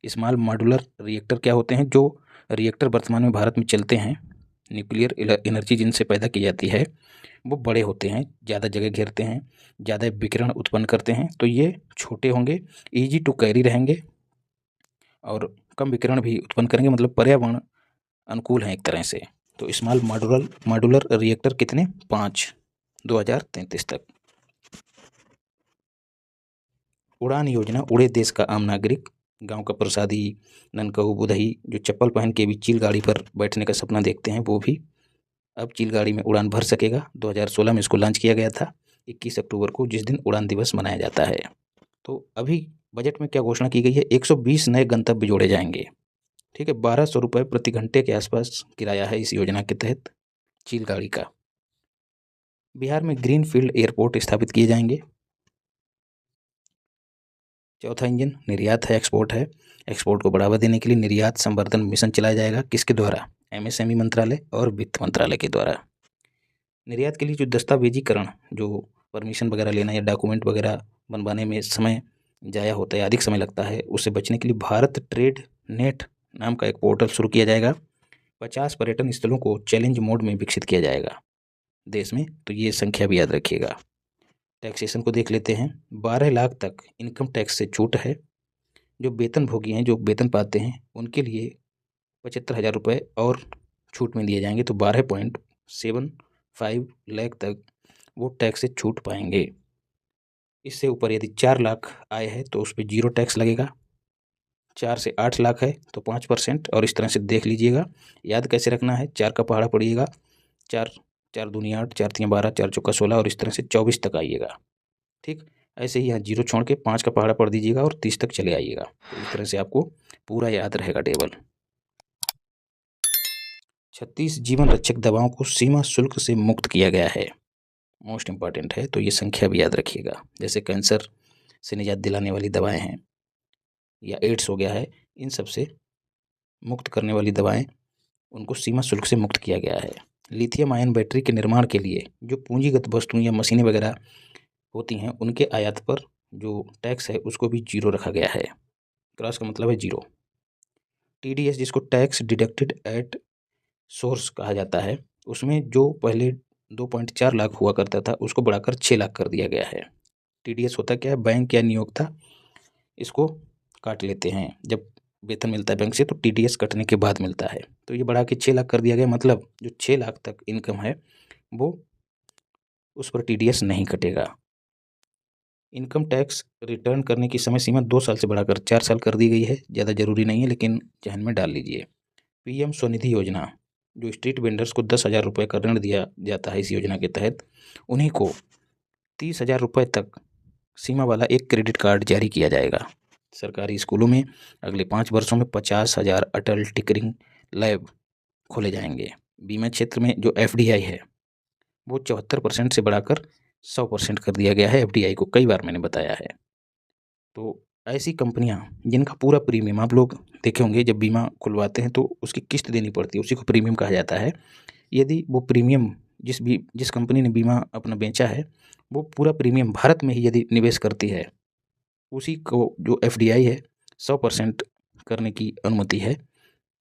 स्मॉल मॉड्यूलर रिएक्टर क्या होते हैं, जो रिएक्टर वर्तमान में भारत में चलते हैं, न्यूक्लियर एनर्जी जिनसे पैदा की जाती है, वो बड़े होते हैं, ज़्यादा जगह घेरते हैं, ज़्यादा विकिरण उत्पन्न करते हैं। तो ये छोटे होंगे, ईजी टू कैरी रहेंगे और कम विकिरण भी उत्पन्न करेंगे, मतलब पर्यावरण अनुकूल हैं एक तरह से। तो स्मॉल मॉड्यूलर रिएक्टर कितने, 5, 2033 तक। उड़ान योजना, उड़े देश का आम नागरिक, गांव का प्रसादी, ननकहू बुधई जो चप्पल पहन के भी चील गाड़ी पर बैठने का सपना देखते हैं वो भी अब चील गाड़ी में उड़ान भर सकेगा। 2016 में इसको लॉन्च किया गया था, 21 अक्टूबर को, जिस दिन उड़ान दिवस मनाया जाता है। तो अभी बजट में क्या घोषणा की गई है, 120 नए गंतव्य जोड़े जाएंगे, ठीक है। 1200 रुपये प्रति घंटे के आसपास किराया है इस योजना के तहत चील गाड़ी का। बिहार में ग्रीनफील्ड एयरपोर्ट स्थापित किए जाएंगे। चौथा इंजन निर्यात है, एक्सपोर्ट है। एक्सपोर्ट को बढ़ावा देने के लिए निर्यात संवर्धन मिशन चलाया जाएगा। किसके द्वारा? एमएसएमई मंत्रालय और वित्त मंत्रालय के द्वारा। निर्यात के लिए जो दस्तावेजीकरण, जो परमिशन वगैरह लेना या डॉक्यूमेंट वगैरह बनवाने में समय जाया होता है, अधिक समय लगता है, उससे बचने के लिए भारत ट्रेड नेट नाम का एक पोर्टल शुरू किया जाएगा। 50 पर्यटन स्थलों को चैलेंज मोड में विकसित किया जाएगा देश में, तो ये संख्या भी याद रखिएगा। टैक्सेशन को देख लेते हैं। 12 लाख तक इनकम टैक्स से छूट है। जो वेतन भोगी हैं, जो वेतन पाते हैं, उनके लिए 75,000 रुपये और छूट में दिए जाएंगे, तो 12.75 लाख तक वो टैक्स से छूट पाएंगे। इससे ऊपर यदि 4 लाख आय है तो उस पर 0 टैक्स लगेगा। 4 से 8 लाख है तो 5%, और इस तरह से देख लीजिएगा। याद कैसे रखना है? 4 का पहाड़ा पड़िएगा, 4 4 दूनी 8, 4 तियां 12, 4 चौका 16, और इस तरह से 24 तक आइएगा। ठीक, ऐसे ही यहाँ 0 छोड़ के 5 का पहाड़ा पढ़ दीजिएगा और 30 तक चले आइएगा। तो इस तरह से आपको पूरा याद रहेगा टेबल। 36 जीवन रक्षक दवाओं को सीमा शुल्क से मुक्त किया गया है। मोस्ट इम्पॉर्टेंट है, तो ये संख्या भी याद रखिएगा। जैसे कैंसर से निजात दिलाने वाली दवाएं हैं, या एड्स हो गया है, इन सब से मुक्त करने वाली दवाएं, उनको सीमा शुल्क से मुक्त किया गया है। लिथियम आयन बैटरी के निर्माण के लिए जो पूंजीगत वस्तुएं या मशीनें वगैरह होती हैं, उनके आयात पर जो टैक्स है उसको भी 0 रखा गया है। क्रॉस का मतलब है 0। टीडीएस, जिसको टैक्स डिडक्टेड एट सोर्स कहा जाता है, उसमें जो पहले 2.4 लाख हुआ करता था उसको बढ़ाकर 6 लाख कर दिया गया है। टीडीएस होता क्या है? बैंक या नियोक्ता इसको काट लेते हैं। जब वेतन मिलता है बैंक से तो टीडीएस कटने के बाद मिलता है, तो ये बढ़ा के 6 लाख कर दिया गया। मतलब जो 6 लाख तक इनकम है वो, उस पर टीडीएस नहीं कटेगा। इनकम टैक्स रिटर्न करने की समय सीमा 2 साल से बढ़ाकर 4 साल कर दी गई है। ज़्यादा जरूरी नहीं है, लेकिन जहन में डाल लीजिए। पीएम स्वनिधि योजना, जो स्ट्रीट वेंडर्स को 10,000 रुपये का ऋण दिया जाता है, इस योजना के तहत उन्हीं को 30,000 रुपये तक सीमा वाला एक क्रेडिट कार्ड जारी किया जाएगा। सरकारी स्कूलों में अगले 5 वर्षों में 50,000 अटल टिकरिंग लैब खोले जाएंगे। बीमा क्षेत्र में जो एफडीआई है वो 74% से बढ़ाकर 100% कर दिया गया है। एफडीआई को कई बार मैंने बताया है। तो ऐसी कंपनियां जिनका पूरा प्रीमियम, आप लोग देखे होंगे जब बीमा खुलवाते हैं तो उसकी किस्त देनी पड़ती है, उसी को प्रीमियम कहा जाता है। यदि वो प्रीमियम जिस कंपनी ने बीमा अपना बेचा है, वो पूरा प्रीमियम भारत में ही यदि निवेश करती है, उसी को जो एफडीआई है 100% करने की अनुमति है,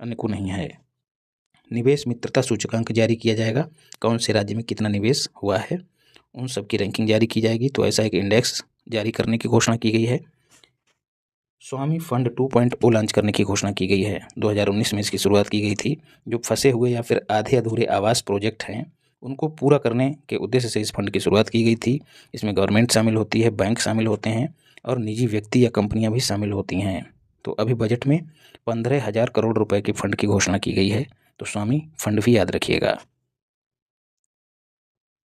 अन्य को नहीं है। निवेश मित्रता सूचकांक जारी किया जाएगा। कौन से राज्य में कितना निवेश हुआ है, उन सब की रैंकिंग जारी की जाएगी। तो ऐसा एक इंडेक्स जारी करने की घोषणा की गई है। स्वामी फंड 2.0 लॉन्च करने की घोषणा की गई है। 2019 में इसकी शुरुआत की गई थी। जो फंसे हुए या फिर आधे अधूरे आवास प्रोजेक्ट हैं, उनको पूरा करने के उद्देश्य से इस फंड की शुरुआत की गई थी। इसमें गवर्नमेंट शामिल होती है, बैंक शामिल होते हैं, और निजी व्यक्ति या कंपनियां भी शामिल होती हैं। तो अभी बजट में 15,000 करोड़ रुपए की फंड की घोषणा की गई है। तो स्वामी फंड भी याद रखिएगा।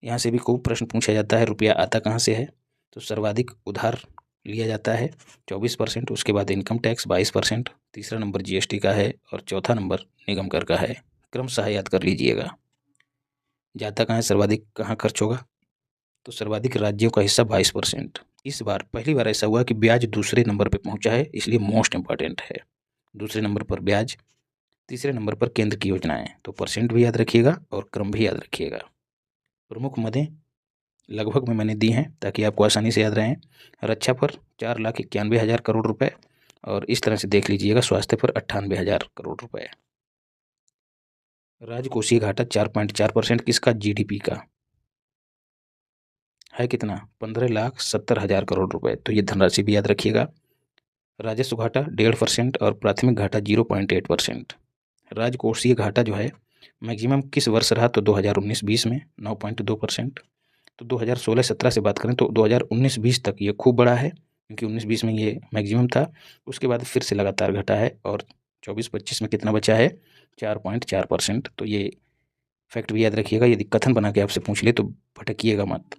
यहाँ से भी खूब प्रश्न पूछा जाता है, रुपया आता कहाँ से है? तो सर्वाधिक उधार लिया जाता है 24%, उसके बाद इनकम टैक्स 22%, तीसरा नंबर जीएसटी का है, और चौथा नंबर निगम कर का है। क्रमशः याद कर लीजिएगा। जाता कहाँ है, सर्वाधिक कहाँ खर्च होगा? तो सर्वाधिक राज्यों का हिस्सा 22%। इस बार पहली बार ऐसा हुआ कि ब्याज दूसरे नंबर पर पहुंचा है, इसलिए मोस्ट इंपॉर्टेंट है। दूसरे नंबर पर ब्याज, तीसरे नंबर पर केंद्र की योजनाएं। तो परसेंट भी याद रखिएगा और क्रम भी याद रखिएगा। प्रमुख मदें लगभग में मैंने दी हैं ताकि आपको आसानी से याद रहें। रक्षा पर 4,91,000 करोड़ रुपए, और इस तरह से देख लीजिएगा स्वास्थ्य पर 98,000 करोड़ रुपए। राजकोषीय घाटा 4.4% किसका? जीडीपी का है कितना? 15,70,000 करोड़ रुपए। तो ये धनराशि भी याद रखिएगा। राजस्व घाटा 1.5% और प्राथमिक घाटा 0.8%। राजकोषीय घाटा जो है मैक्सिमम किस वर्ष रहा? तो 2019-20 में 9.2%। तो 2016-17 से बात करें तो 2019-20 तक ये खूब बढ़ा है, क्योंकि 19-20 में ये मैक्सिमम था। उसके बाद फिर से लगातार घटा है, और 24-25 में कितना बचा है? 4.4%। तो ये फैक्ट भी याद रखिएगा। यदि कथन बना के आपसे पूछ ले तो भटकिएगा मत।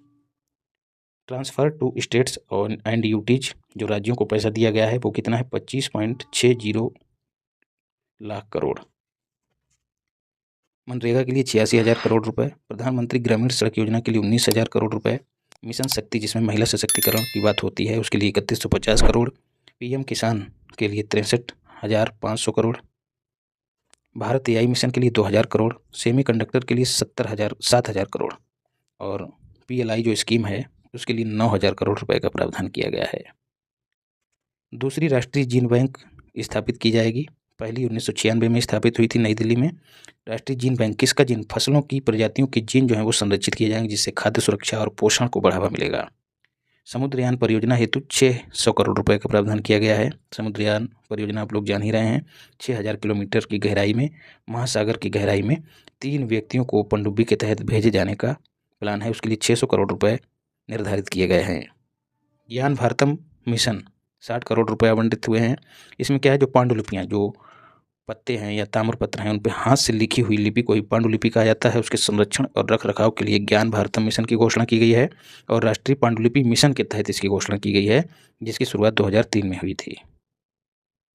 Transfer to states and UTs, जो राज्यों को पैसा दिया गया है वो कितना है? 25.60 लाख करोड़। मनरेगा के लिए 86,000 करोड़ रुपए, प्रधानमंत्री ग्रामीण सड़क योजना के लिए 19,000 करोड़ रुपए, मिशन शक्ति जिसमें महिला सशक्तिकरण की बात होती है उसके लिए 3150 करोड़, पीएम किसान के लिए 63,500 करोड़, भारत एआई मिशन के लिए 2,000 करोड़, सेमीकंडक्टर के लिए 7,000 करोड़ और पीएलआई जो स्कीम है उसके लिए 9,000 करोड़ रुपए का प्रावधान किया गया है। दूसरी राष्ट्रीय जीन बैंक स्थापित की जाएगी। पहली 1996 में स्थापित हुई थी नई दिल्ली में। राष्ट्रीय जीन बैंक किसका जीन? फसलों की प्रजातियों के जीन जो है वो संरक्षित किए जाएंगे जिससे खाद्य सुरक्षा और पोषण को बढ़ावा मिलेगा। समुद्रयान परियोजना हेतु 600 करोड़ रुपए का प्रावधान किया गया है। समुद्रयान परियोजना आप लोग जान ही रहे हैं, 6,000 किलोमीटर की गहराई में, महासागर की गहराई में 3 व्यक्तियों को पनडुब्बी के तहत भेजे जाने का प्लान है। उसके लिए 600 करोड़ रुपए निर्धारित किए गए हैं। ज्ञान भारतम मिशन 60 करोड़ रुपए आवंटित हुए हैं। इसमें क्या है, जो पांडुलिपियाँ, जो पत्ते हैं या ताम्रपत्र हैं उन पे हाथ से लिखी हुई लिपि को ही पांडुलिपि कहा जाता है। उसके संरक्षण और रख रखाव के लिए ज्ञान भारतम मिशन की घोषणा की गई है और राष्ट्रीय पांडुलिपि मिशन के तहत इसकी घोषणा की गई है जिसकी शुरुआत 2003 में हुई थी।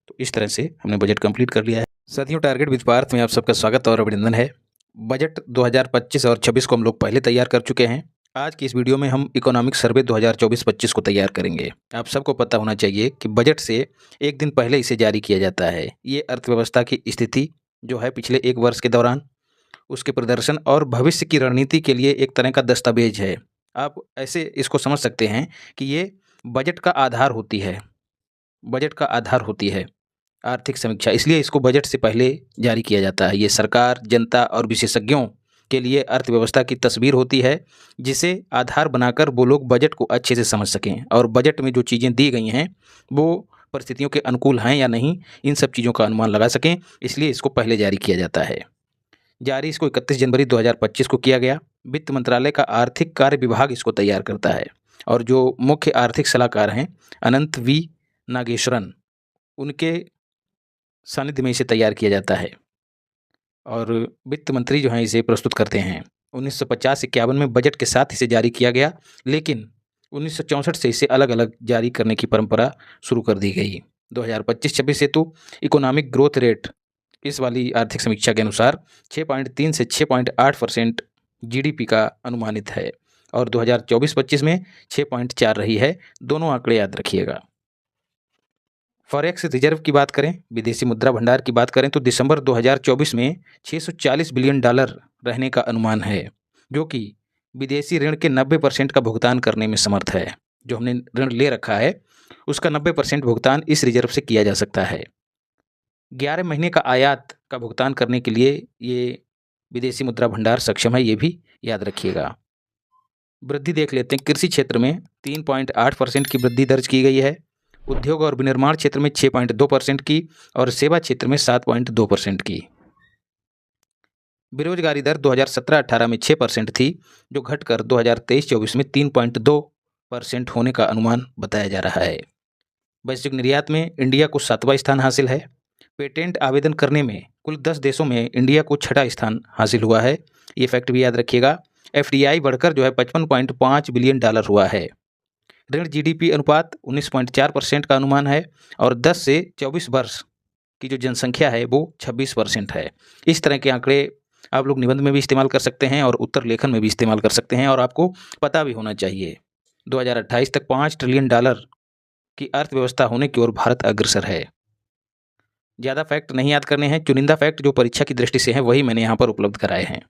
तो इस तरह से हमने बजट कंप्लीट कर लिया है। साथियों, टारगेट विद पार्थ में आप सबका स्वागत और अभिनंदन है। बजट 2025 और 26 को हम लोग पहले तैयार कर चुके हैं। आज की इस वीडियो में हम इकोनॉमिक सर्वे 2024-25 को तैयार करेंगे। आप सबको पता होना चाहिए कि बजट से एक दिन पहले इसे जारी किया जाता है। ये अर्थव्यवस्था की स्थिति जो है पिछले एक वर्ष के दौरान, उसके प्रदर्शन और भविष्य की रणनीति के लिए एक तरह का दस्तावेज है। आप ऐसे इसको समझ सकते हैं कि ये बजट का आधार होती है। बजट का आधार होती है आर्थिक समीक्षा, इसलिए इसको बजट से पहले जारी किया जाता है। ये सरकार, जनता और विशेषज्ञों के लिए अर्थव्यवस्था की तस्वीर होती है जिसे आधार बनाकर वो लोग बजट को अच्छे से समझ सकें और बजट में जो चीज़ें दी गई हैं वो परिस्थितियों के अनुकूल हैं या नहीं, इन सब चीज़ों का अनुमान लगा सकें, इसलिए इसको पहले जारी किया जाता है। जारी इसको 31 जनवरी 2025 को किया गया। वित्त मंत्रालय का आर्थिक कार्य विभाग इसको तैयार करता है और जो मुख्य आर्थिक सलाहकार हैं अनंत वी नागेश्वरन, उनके सानिध्य में इसे तैयार किया जाता है और वित्त मंत्री जो हैं इसे प्रस्तुत करते हैं। 1950-51 में बजट के साथ इसे जारी किया गया, लेकिन 1964 से इसे अलग अलग जारी करने की परंपरा शुरू कर दी गई। 2025-26 हेतु इकोनॉमिक ग्रोथ रेट इस वाली आर्थिक समीक्षा के अनुसार 6.3 से 6.8% जीडीपी का अनुमानित है और 2024-25 में 6.4 रही है। दोनों आंकड़े याद रखिएगा। फॉरेक्स रिजर्व की बात करें, विदेशी मुद्रा भंडार की बात करें तो दिसंबर 2024 में $640 बिलियन रहने का अनुमान है, जो कि विदेशी ऋण के 90% का भुगतान करने में समर्थ है। जो हमने ऋण ले रखा है उसका 90% भुगतान इस रिजर्व से किया जा सकता है। 11 महीने का आयात का भुगतान करने के लिए ये विदेशी मुद्रा भंडार सक्षम है, ये भी याद रखिएगा। वृद्धि देख लेते हैं। कृषि क्षेत्र में 3.8% की वृद्धि दर्ज की गई है, उद्योग और विनिर्माण क्षेत्र में 6.2% की और सेवा क्षेत्र में 7.2% की। बेरोजगारी दर 2017-18 में 6% थी, जो घटकर 2023-24 में 3.2% होने का अनुमान बताया जा रहा है। वैश्विक निर्यात में इंडिया को 7वां स्थान हासिल है। पेटेंट आवेदन करने में कुल 10 देशों में इंडिया को 6ठा स्थान हासिल हुआ है, ये फैक्ट भी याद रखिएगा। FDI बढ़कर जो है $55.5 बिलियन हुआ है। ऋण जीडीपी अनुपात 19.4% का अनुमान है और 10 से 24 वर्ष की जो जनसंख्या है वो 26% है। इस तरह के आंकड़े आप लोग निबंध में भी इस्तेमाल कर सकते हैं और उत्तर लेखन में भी इस्तेमाल कर सकते हैं और आपको पता भी होना चाहिए 2028 तक $5 ट्रिलियन की अर्थव्यवस्था होने की ओर भारत अग्रसर है। ज़्यादा फैक्ट नहीं याद करने हैं, चुनिंदा फैक्ट जो परीक्षा की दृष्टि से हैं वही मैंने यहाँ पर उपलब्ध कराए हैं।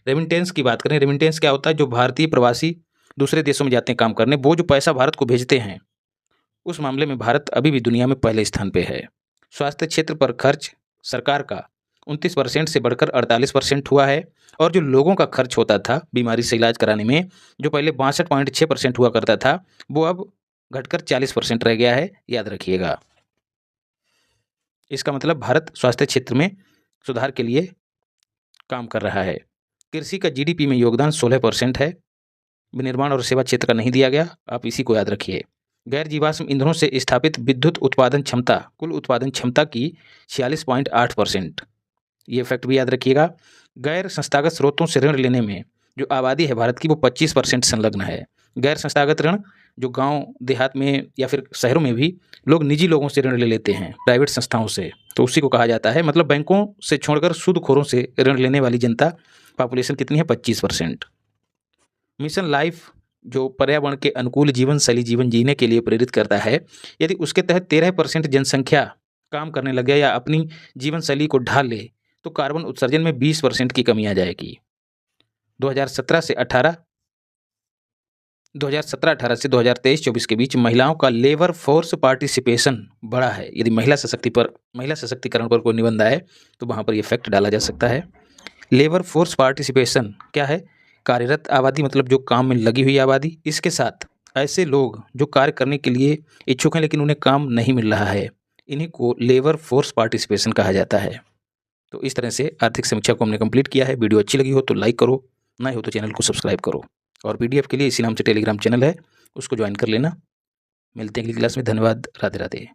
रेमिटेंस की बात करें, रेमिटेंस क्या होता है? जो भारतीय प्रवासी दूसरे देशों में जाते हैं काम करने, वो जो पैसा भारत को भेजते हैं, उस मामले में भारत अभी भी दुनिया में पहले स्थान पे है। स्वास्थ्य क्षेत्र पर खर्च सरकार का 29% से बढ़कर 48% हुआ है और जो लोगों का खर्च होता था बीमारी से इलाज कराने में, जो पहले 62.6% हुआ करता था, वो अब घटकर 40% रह गया है, याद रखिएगा। इसका मतलब भारत स्वास्थ्य क्षेत्र में सुधार के लिए काम कर रहा है। कृषि का जीडीपी में योगदान 16% है। विनिर्माण और सेवा क्षेत्र का नहीं दिया गया, आप इसी को याद रखिए। गैर जीवाश्म ईंधनों से स्थापित विद्युत उत्पादन क्षमता कुल उत्पादन क्षमता की 46.8%, ये फैक्ट भी याद रखिएगा। गैर संस्थागत स्रोतों से ऋण लेने में जो आबादी है भारत की वो 25% संलग्न है। गैर संस्थागत ऋण जो गांव देहात में या फिर शहरों में भी लोग निजी लोगों से ऋण ले लेते हैं, प्राइवेट संस्थाओं से, तो उसी को कहा जाता है। मतलब बैंकों से छोड़कर सूदखोरों से ऋण लेने वाली जनता पॉपुलेशन कितनी है? 25%। मिशन लाइफ जो पर्यावरण के अनुकूल जीवन शैली जीवन जीने के लिए प्रेरित करता है, यदि उसके तहत 13% जनसंख्या काम करने लगे या अपनी जीवन शैली को ढाल ले तो कार्बन उत्सर्जन में 20% की कमी आ जाएगी। 2017 से 18 2017-18 से 2023-24 के बीच महिलाओं का लेबर फोर्स पार्टिसिपेशन बढ़ा है। यदि महिला सशक्तिकरण पर कोई निबंध आए तो वहाँ पर ये फैक्ट डाला जा सकता है। लेबर फोर्स पार्टिसिपेशन क्या है? कार्यरत आबादी, मतलब जो काम में लगी हुई आबादी, इसके साथ ऐसे लोग जो कार्य करने के लिए इच्छुक हैं लेकिन उन्हें काम नहीं मिल रहा है, इन्हीं को लेबर फोर्स पार्टिसिपेशन कहा जाता है। तो इस तरह से आर्थिक समीक्षा को हमने कंप्लीट किया है। वीडियो अच्छी लगी हो तो लाइक करो, ना हो तो चैनल को सब्सक्राइब करो, और पीडीएफ के लिए इसी नाम से टेलीग्राम चैनल है, उसको ज्वाइन कर लेना। मिलते हैं अगली क्लास में। धन्यवाद। राधे राधे।